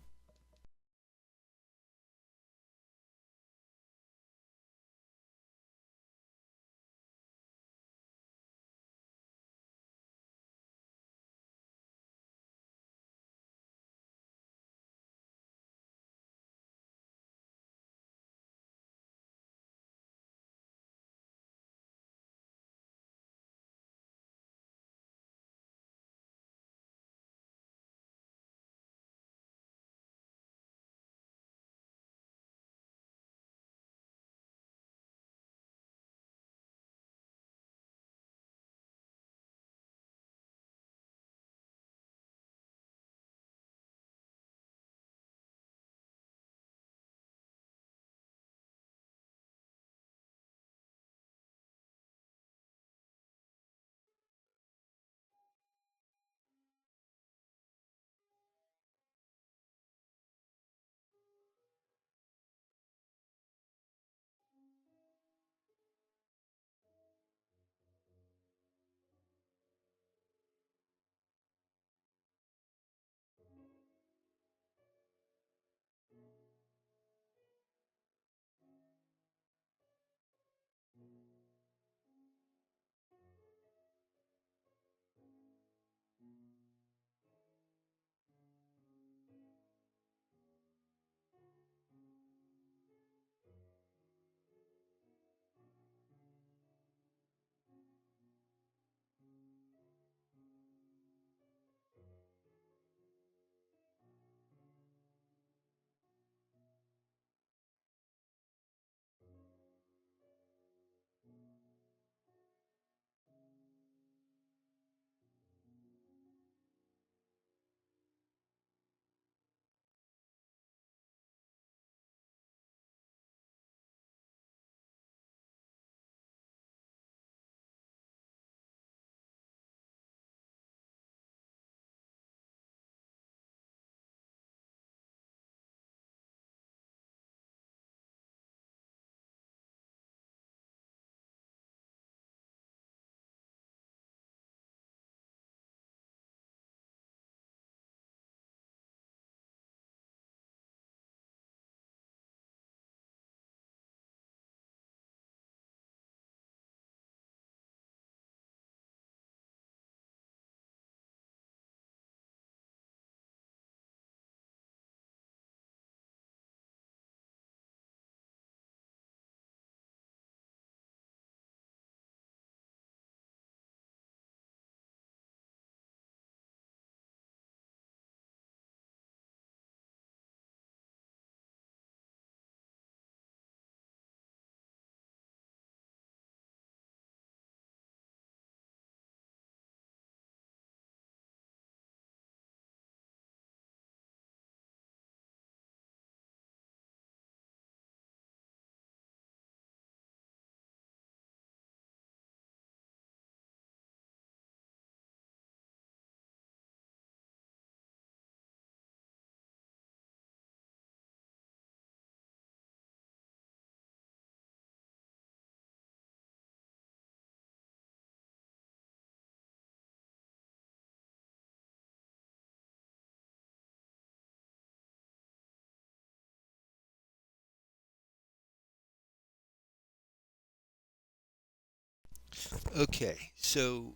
Okay, so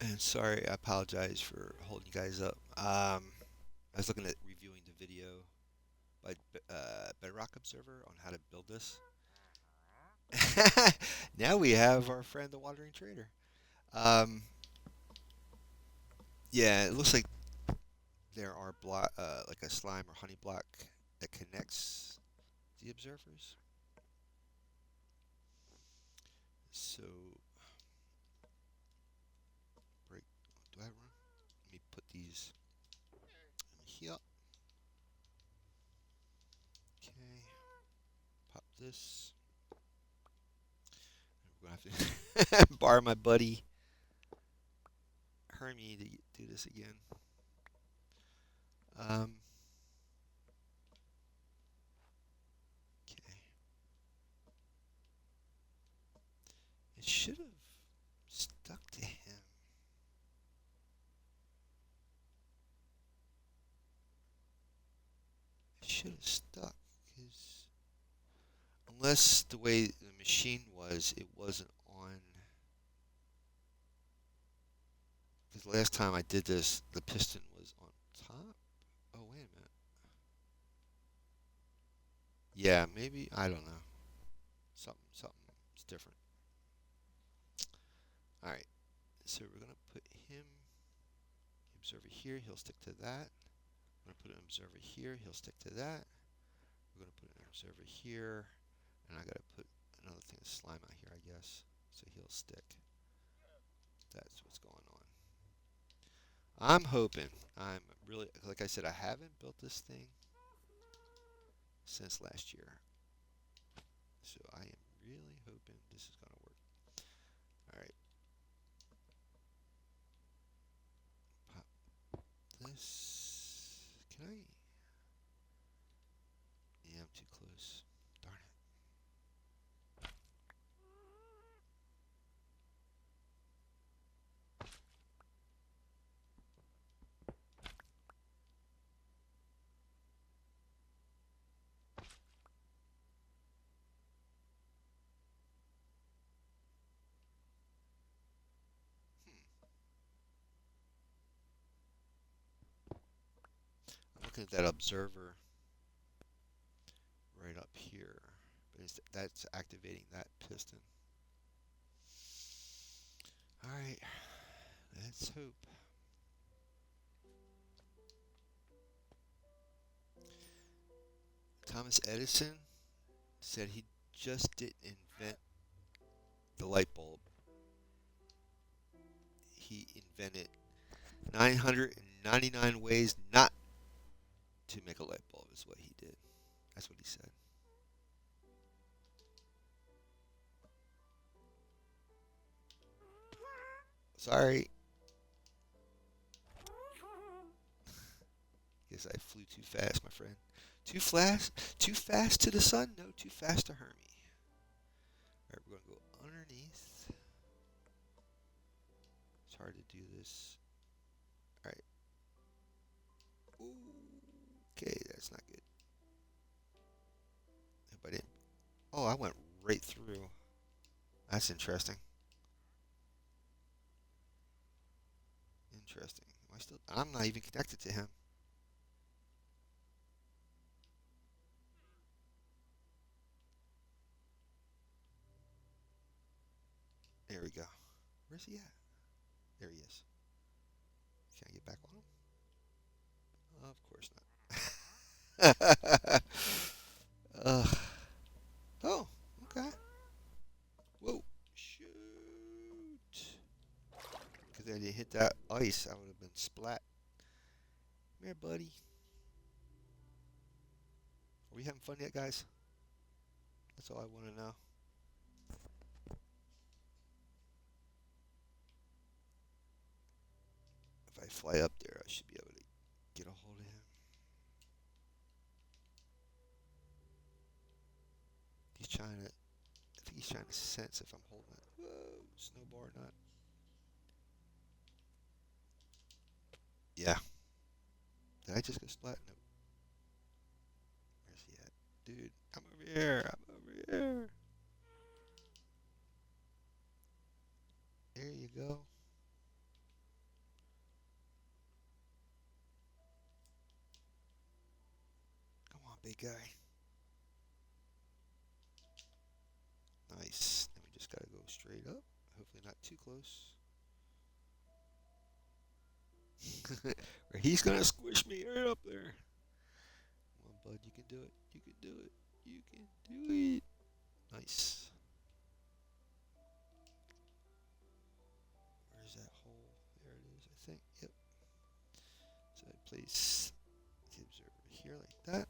and sorry, I apologize for holding you guys up. I was looking at reviewing the video by Bedrock Observer on how to build this. Now we have our friend the Wandering Trader. Um, yeah, it looks like there are like a slime or honey block that connects the observers. So break. Do I run? Let me put these here. Okay, pop this. We're gonna have to borrow my buddy Hermey to do this again. Um, okay. It should have stuck to him. It should have stuck. Cause unless the way the machine was, it wasn't on. Because last time I did this, the piston was on top. Oh, wait a minute. Yeah, maybe. I don't know. Something's different. Alright, so we're going to put him, observer here. He'll stick to that. We're going to put an observer here. He'll stick to that. We're going to put an observer here. And I got to put another thing of slime out here, I guess. So he'll stick. That's what's going on. I'm hoping. I'm really, like I said, I haven't built this thing since last year. So I am really hoping this is going to work. Alright. Pop this. Can I? Yeah, I'm too close. Darn it. I'm looking at that observer right up here. But that's activating that piston. Alright. Let's hope. Thomas Edison said he just didn't invent the light bulb. He invented 999 ways not to make a light bulb, is what he did. That's what he said. Sorry. Guess I flew too fast, my friend. Too fast? Too fast to the sun? No, too fast to Hermey. Alright, we're going to go underneath. It's hard to do this. Alright. Okay, that's not good. Hope I didn't. Oh, I went right through. That's interesting. Interesting. Am I still? I'm not even connected to him. There we go. Where's he at? There he is. Can I get back on him? Of course not. Ugh. Oh, okay. Whoa. Shoot. Because I didn't hit that ice, I would have been splat. Come here, buddy. Are we having fun yet, guys? That's all I want to know. If I fly up there, I should be able to get a hold of him. He's trying to. I think he's trying to sense if I'm holding it. Whoa, snowball or not. Yeah. Did I just go splat? No. Where's he at? Dude, I'm over here. I'm over here. There you go. Come on, big guy. Nice. Then we just gotta go straight up. Hopefully not too close. Or he's gonna squish me right up there. Come on, bud. You can do it. You can do it. You can do it. Nice. Where's that hole? There it is, I think. Yep. So I place the observer here like that.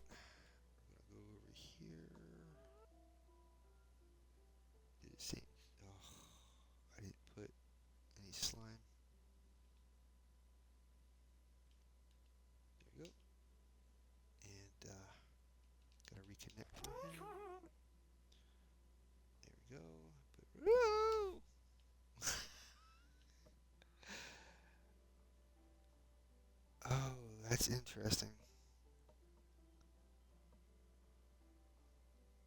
We're gonna go over here. Do the same. Oh, I didn't put any slime. There we go. And gotta reconnect to him. There we go. Woo! Oh, that's interesting.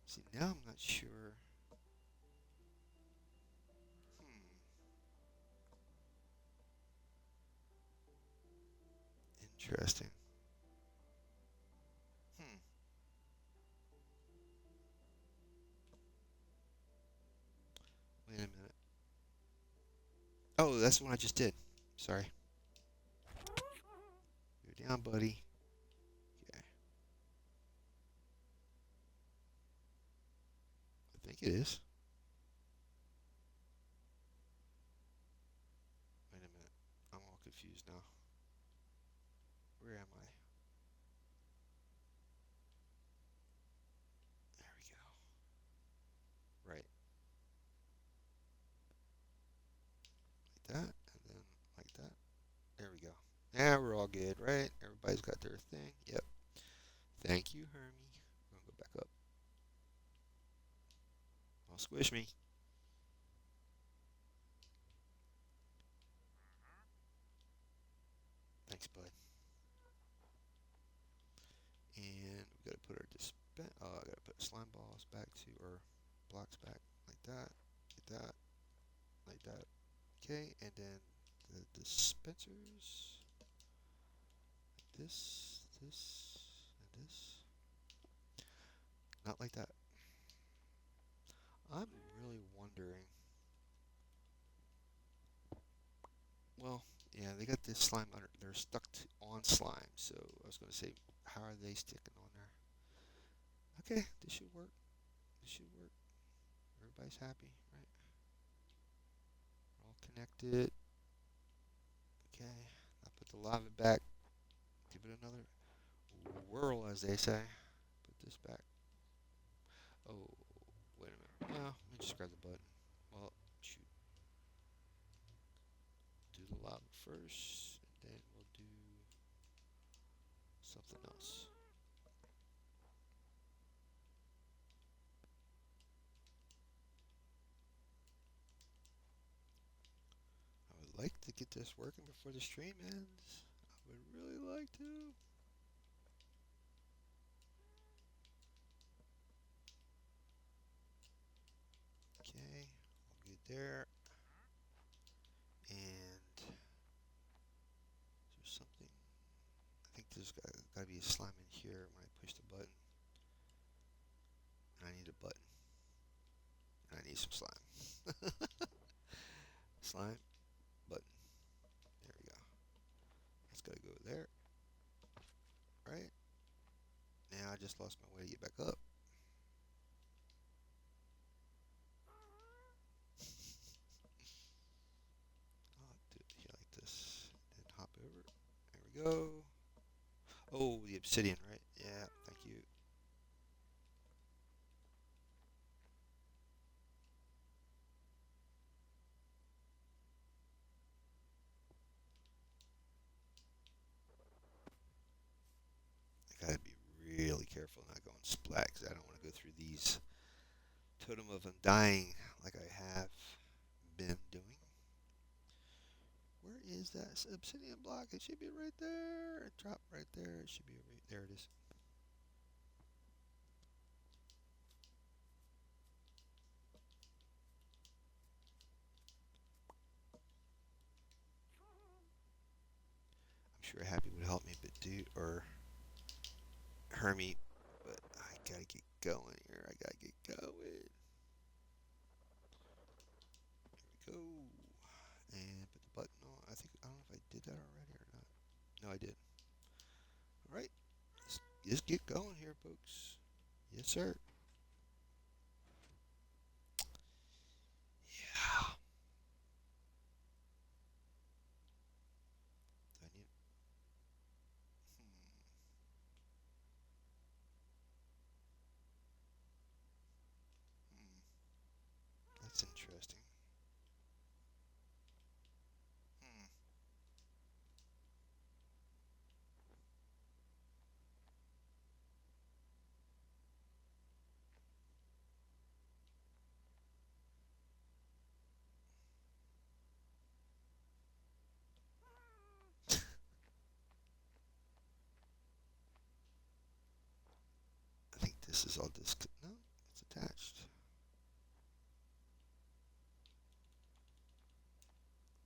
See, now I'm not sure. Hmm. Interesting. Hmm. Wait a minute. Oh, that's the one I just did. Sorry. Go down, buddy. Okay. I think it is. Wait a minute. I'm all confused now. Where am I? There we go. Right. Like that. And then like that. There we go. Now we're all good, right? Everybody's got their thing. Yep. Thank you, Hermey. I'm gonna go back up. Don't squish me. Thanks, bud. And we gotta put our I gotta put slime balls back to, or blocks back like that, like that, like that. Okay, and then the dispensers, like this, and this. Not like that. I'm really wondering. Well, yeah, they got this slime under. They're stuck on slime. So I was gonna say, how are they sticking on there? Okay, this should work. This should work. Everybody's happy, right? We're all connected. Okay, I'll put the lava back. Give it another whirl, as they say. Put this back. Oh, wait a minute. Well, let me just grab the button. Well, shoot. Do the lava first, and then we'll do something else. I would like to get this working before the stream ends. I would really like to. Okay, all good there. And there's something. I think there's got to be a slime in here when I push the button. And I need a button. And I need some slime. Slime, button. There we go. It's got to go there. Right? Now I just lost my way to get back up. I'll do it here like this. Then hop over. There we go. Oh, the obsidian, right? Yeah, thank you. I gotta be really careful not going splat because I don't want to go through these totem of undying like I have been doing. Where is that obsidian block? It should be right there. Drop right there. It should be right there. It is. or Hermey, but I gotta get going here. I gotta get going. Here we go. And put the button on. I don't know if I did that already or not. No, I did. All right. Let's just get going here, folks. Yes, sir. Yeah. Do I need? Hmm. Hmm. That's interesting. Hmm. I think this is all No, it's attached.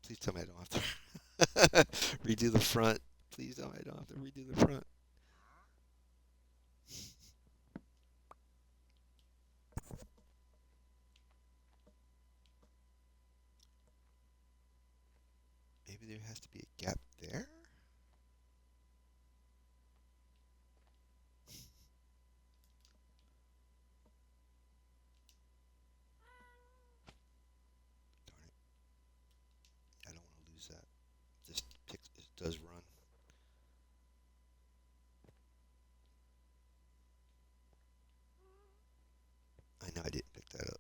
Please tell me I don't have to redo the front. Please tell me I don't have to redo the front. Maybe there has to be a gap there? Darn it. I don't want to lose that. It does run. I know I didn't pick that up.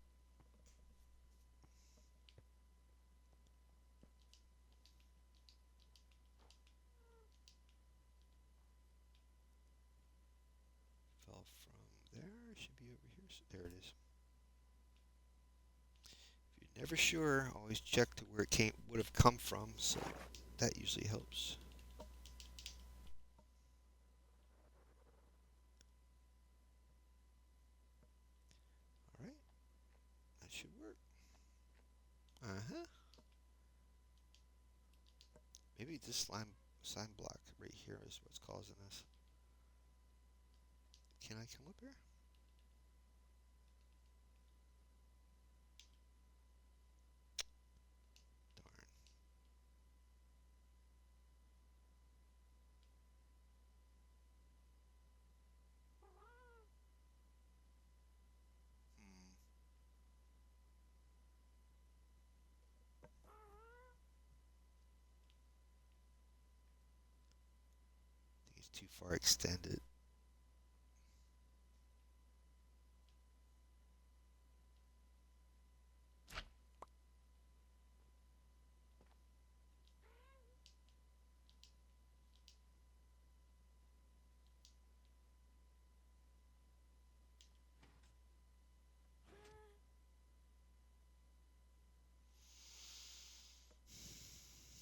Fell from there. It should be over here. There it is. If you're never sure, always check to where it would have come from. So that usually helps. All right, that should work. Uh-huh. Maybe this slime block right here is what's causing this. Can I come up here? Darn. Hmm. I think it's too far extended.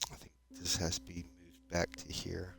I think this has to be moved back to here.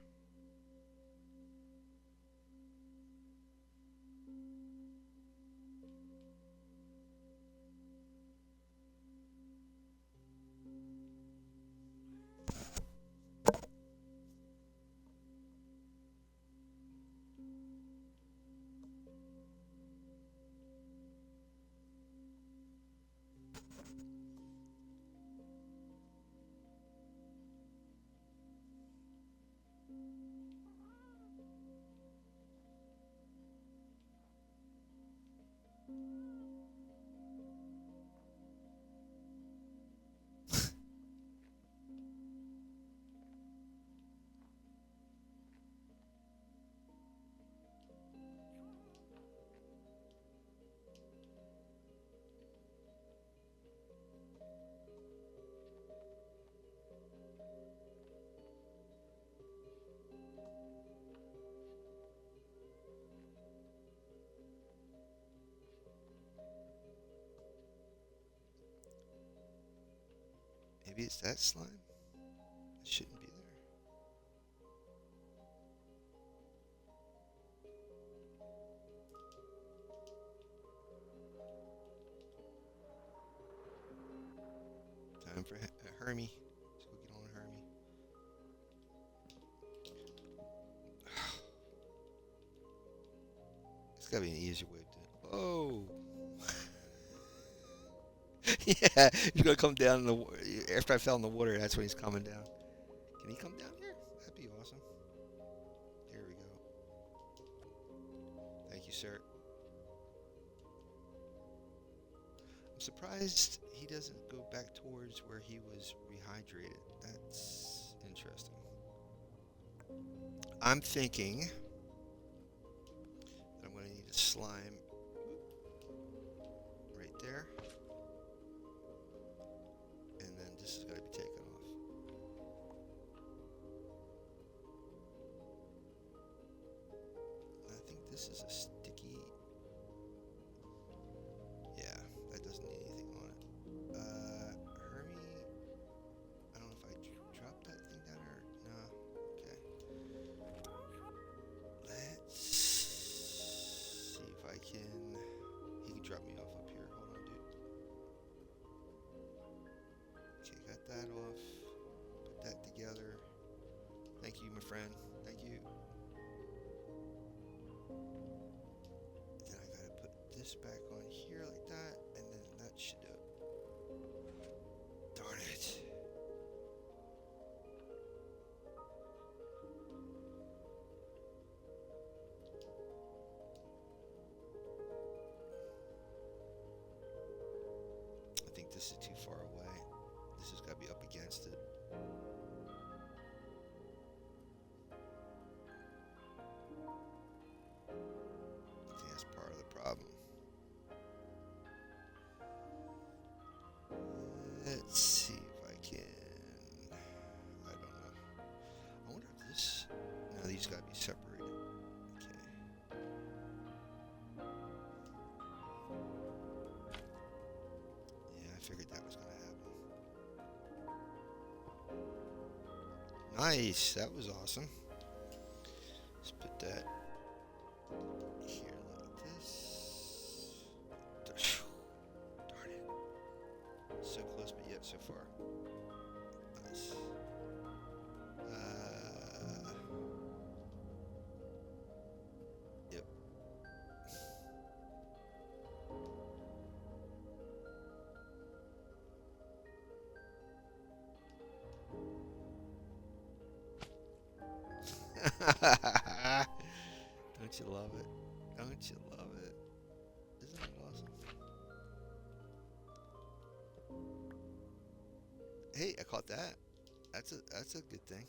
Maybe it's that slime? It shouldn't be there. Time for Hermey. Let's go get on Hermey. There's gotta be an easier way to do it. Oh. Yeah, he's gonna come down in the water. After I fell in the water, that's when he's coming down. Can he come down here? That'd be awesome. Here we go. Thank you, sir. I'm surprised he doesn't go back towards where he was rehydrated. That's interesting. I'm thinking that I'm going to need a slime right there. And then this is going to be taken off. I think this is a sticky... Yeah, that doesn't need anything on it. Hermey... I don't know if I dropped that thing down or... No. Okay. Let's see if I can... He can drop me off up here. Hold on, dude. Okay, got that off. Put that together. Thank you, my friend. Thank you. Then I gotta put this back on here like that, and then that should do it. Darn it. I think this is too far away. This has got to be up against it. I think that's part of the problem. Let's see if I can... I don't know. I wonder if this... No, these got to be separated. Okay. Yeah, I figured that was going to happen. Nice. That was awesome. Let's put that here like this. Darn it. So close, but yet so far. Nice. Yep. Don't you love it? Don't you love it? Isn't it awesome? Hey, I caught that. That's a good thing.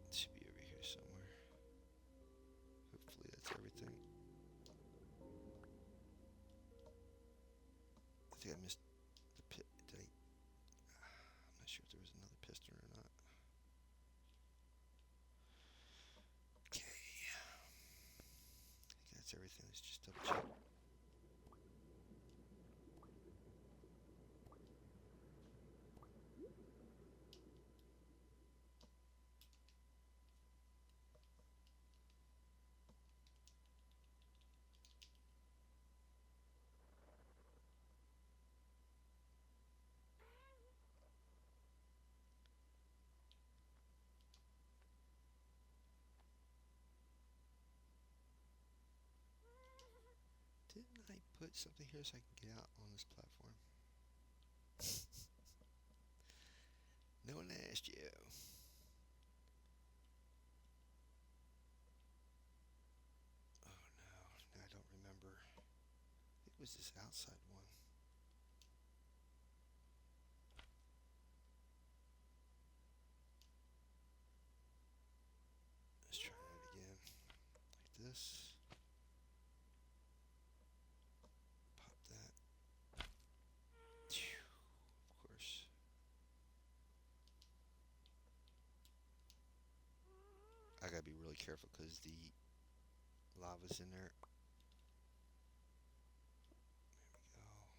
It should be over here somewhere. Hopefully that's everything. I think I missed the pit. Did I? I'm not sure if there was another piston or not. Okay. I think that's everything. Let's just double check. Didn't I put something here so I can get out on this platform? No one asked you. Oh no, I don't remember. It was this outside one. Let's try it again. Like this. Pop that. Phew, of course. I gotta be really careful because the lava's in there. There we go.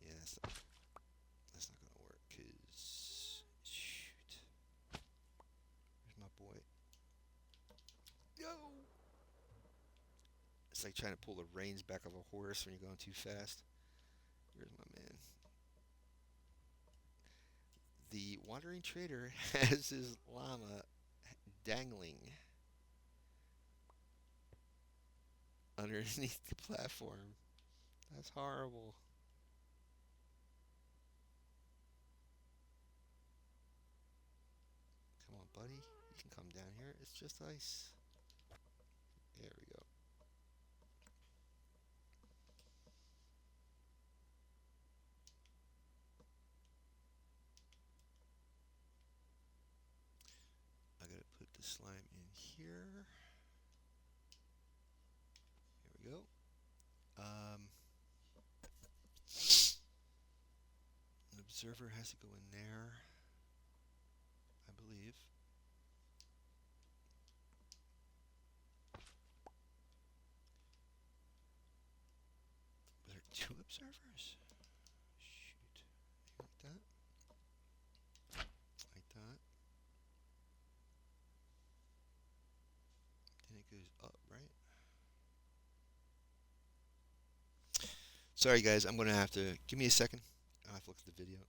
Yeah, that's not gonna work because shoot. It's like trying to pull the reins back of a horse when you're going too fast. Where's my man? The wandering trader has his llama dangling underneath the platform. That's horrible. Come on, buddy. You can come down here. It's just ice. There we go. I gotta put the slime in here. Here we go. An observer has to go in there, I believe. There are two observers. Shoot. Like that. Like that. Then it goes up, right? Sorry, guys. I'm going to have to... Give me a second. I'll have to look at the video.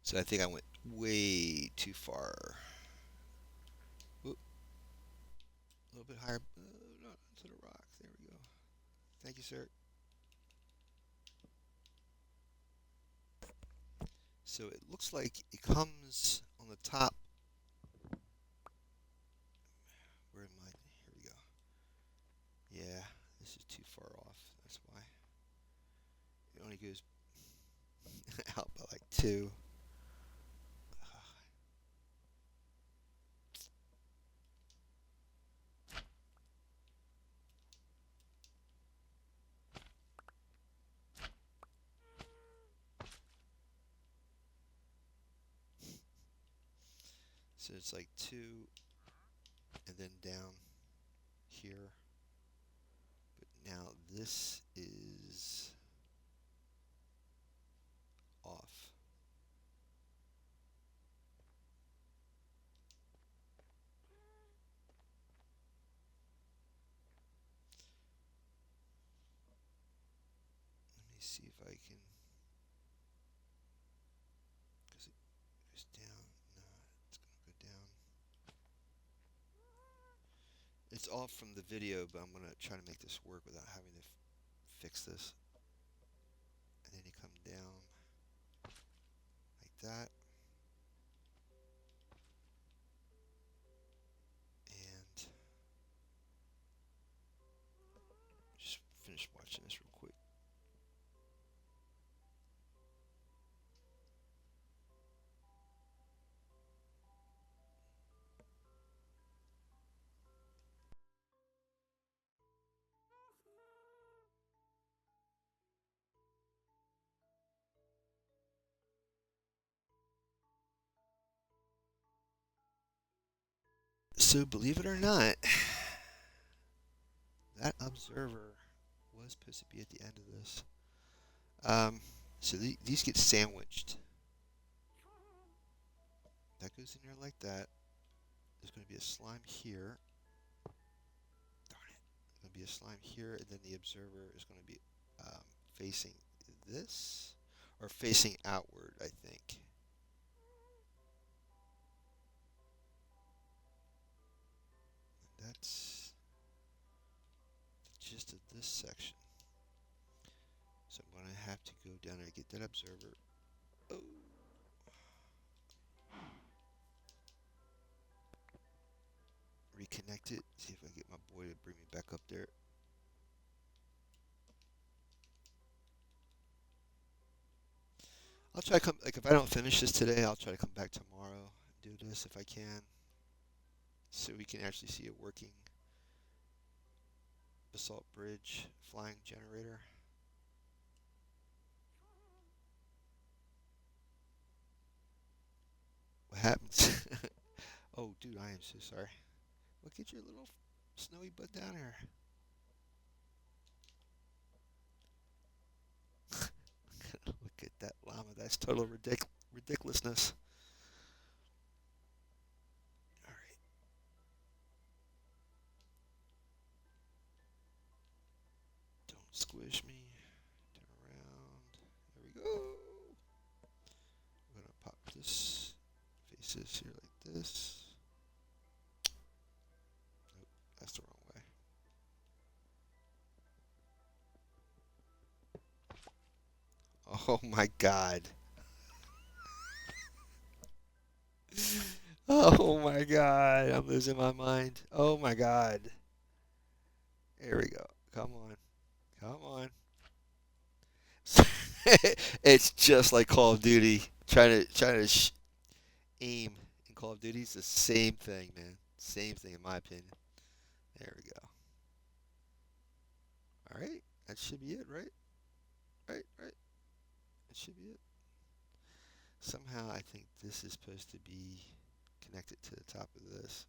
So I think I went way too far. Whoop. A little bit higher. Not to the rock. There we go. Thank you, sir. So it looks like it comes on the top. Where am I? Here we go. Yeah, this is too far off. That's why. It only goes out by like 2. So it's like 2 and then down here. But now this is off. Let me see if I can, because it goes down. No, it's going to go down. It's off from the video, but I'm going to try to make this work without having to fix this. And then you come down like that. And just finish watching this real quick. So believe it or not, that observer was supposed to be at the end of this. So these get sandwiched. That goes in there like that. There's going to be a slime here. Darn it. going to be a slime here, and then the observer is going to be facing this, or facing outward, I think. That's the gist of this section. So I'm going to have to go down there and get that observer. Oh. Reconnect it. See if I can get my boy to bring me back up there. I'll try to come, like if I don't finish this today, I'll try to come back tomorrow and do this if I can. So we can actually see a working Basalt Bridge flying generator. What happens? Oh, dude, I am so sorry. Well, get your little snowy butt down here. Look at that llama. That's total ridiculousness. All right. Don't squish me. Turn around. There we go. We're going to pop this. Faces here like this. Nope, that's the wrong way. Oh my god. Oh my god. I'm losing my mind. Oh my god. Here we go. Come on. Come on. It's just like Call of Duty. Trying to aim in Call of Duty is the same thing, man. Same thing in my opinion. There we go. All right. That should be it, right? Right. That should be it. Somehow I think this is supposed to be connected to the top of this.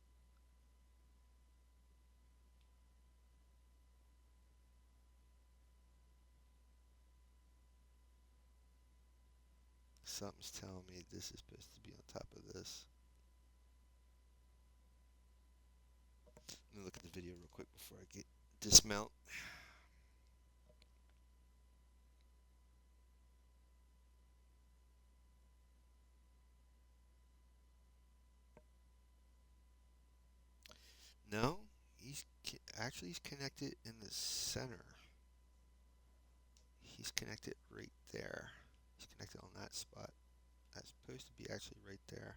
Something's telling me this is supposed to be on top of this. Let me look at the video real quick before I get dismount. No, he's connected in the center. He's connected right there. He's connected on that spot. That's supposed to be actually right there.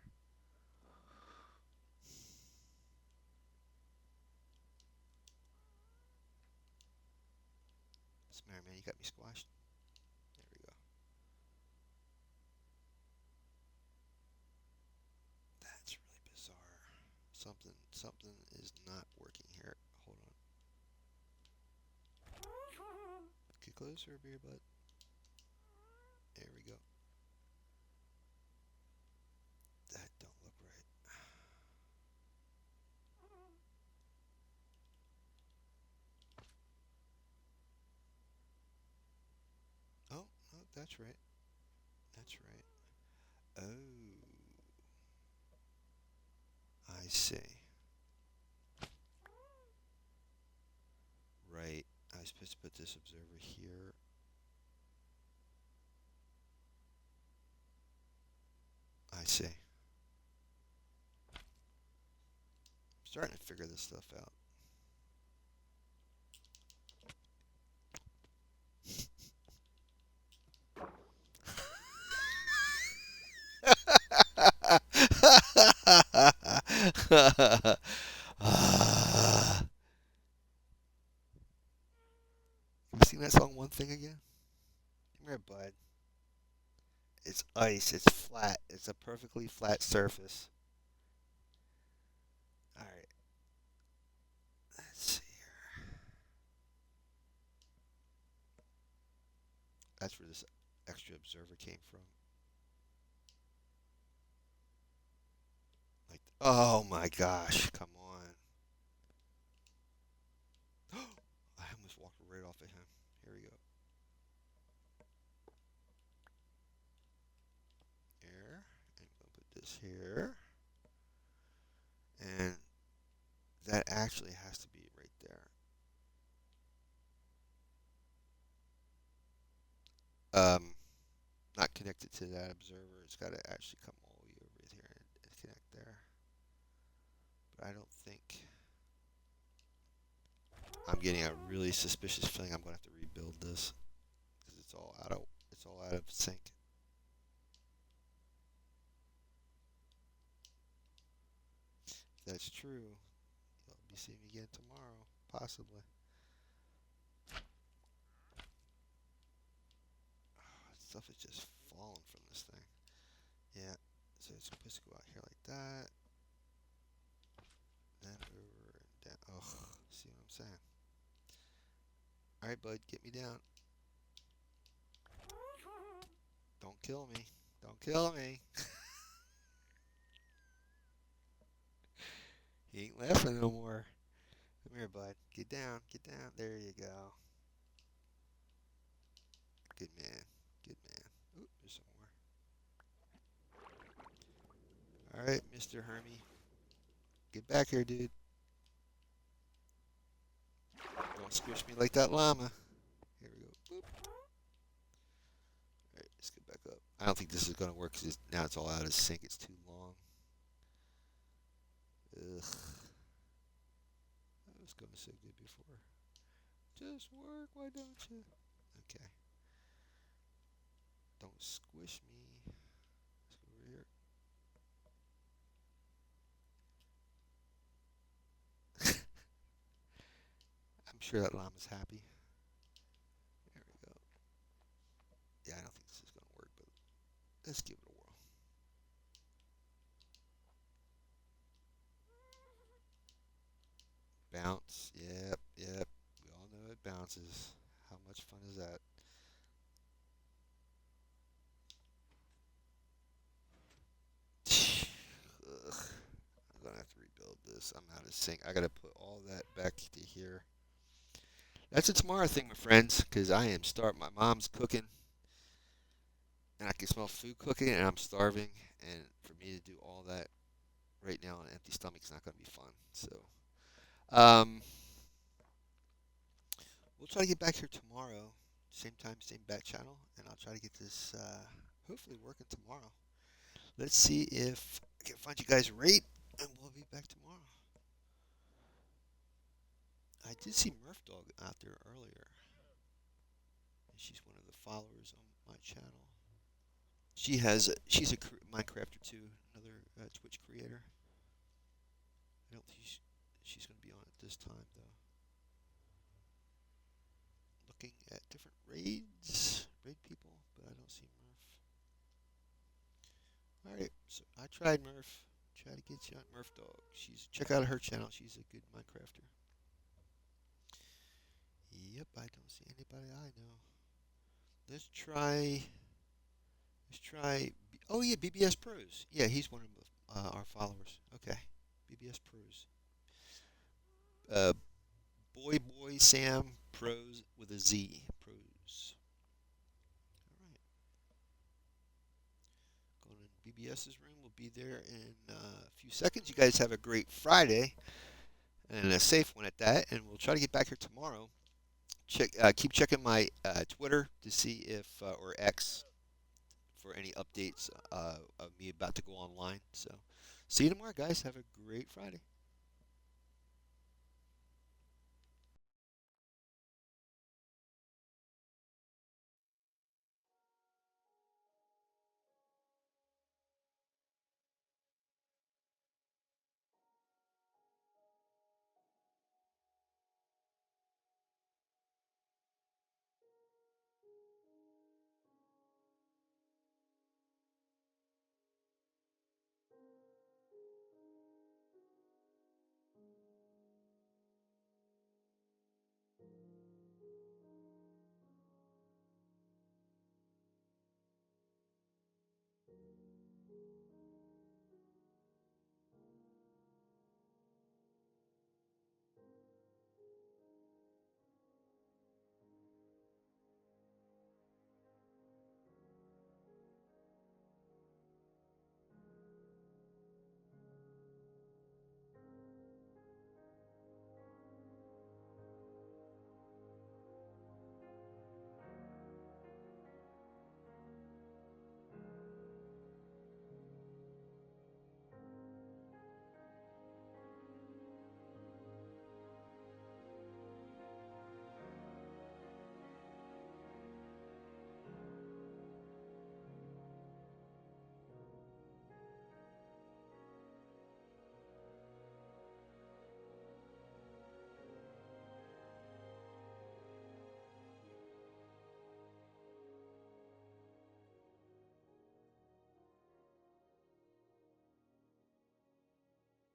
What's the matter, man? You got me squashed? There we go. That's really bizarre. Something is not working here. Hold on. Get closer, beer butt. There we go. That don't look right. Oh, no, that's right. That's right. Oh, I see. Right. I was supposed to put this observer here. I see. I'm starting to figure this stuff out. You seen that song One Thing again? Come here, bud. It's ice. It's flat. It's a perfectly flat surface. Alright. Let's see here. That's where this extra observer came from. Like, oh my gosh. Come on. I almost walked right off of him. Here we go. Here. And I'm going to put this here. And that actually has to be right there. connect it to that observer. It's got to actually come all the way over here and connect there. But I don't think. I'm getting a really suspicious feeling I'm going to have to rebuild this because it's all out of sync. If that's true, you'll be seeing me again tomorrow, possibly. Stuff is just falling from this thing. Yeah, so it's supposed to go out here like that. Then over and down. Ugh, see what I'm saying? Alright, bud, get me down. Don't kill me. Don't kill me. He ain't laughing no more. Come here, bud. Get down. Get down. There you go. Good man. Good man. Ooh, there's some more. Alright, Mr. Hermey. Get back here, dude. Don't squish me like that llama. Here we go. Boop. Alright, let's get back up. I don't think this is going to work because now it's all out of sync. It's too long. Ugh. That was going so good before. Just work, why don't you? Okay. Don't squish me. Let's go over here. I'm sure that llama's happy. There we go. Yeah, I don't think this is going to work, but let's give it a whirl. Bounce. Yep, yep. We all know it bounces. How much fun is that? Ugh. I'm going to have to rebuild this. I'm out of sync. I got to put all that back to here. That's a tomorrow thing, my friends, because I am starving. My mom's cooking, and I can smell food cooking, and I'm starving. And for me to do all that right now on an empty stomach is not going to be fun. So, um, we'll try to get back here tomorrow, same time, same bat channel, and I'll try to get this hopefully working tomorrow. Let's see if I can find you guys a rate, and we'll be back tomorrow. I did see Murph Dog out there earlier. She's one of the followers on my channel. She's a Minecrafter too, another Twitch creator. I don't think she's going to be on at this time though. Looking at different raid people, but I don't see Murph. All right, so I tried Murph. Try to get you on Murph Dog. Check out her channel. She's a good Minecrafter. Yep, I don't see anybody I know. Let's try. Oh yeah, BBS Pros. Yeah, he's one of our followers. Okay, BBS Pros. Uh, Boy Sam Pros with a Z. Pros. All right. Going in BBS's room. We'll be there in a few seconds. You guys have a great Friday and a safe one at that. And we'll try to get back here tomorrow. Keep checking my Twitter to see if or X for any updates of me about to go online. So, see you tomorrow, guys. Have a great Friday.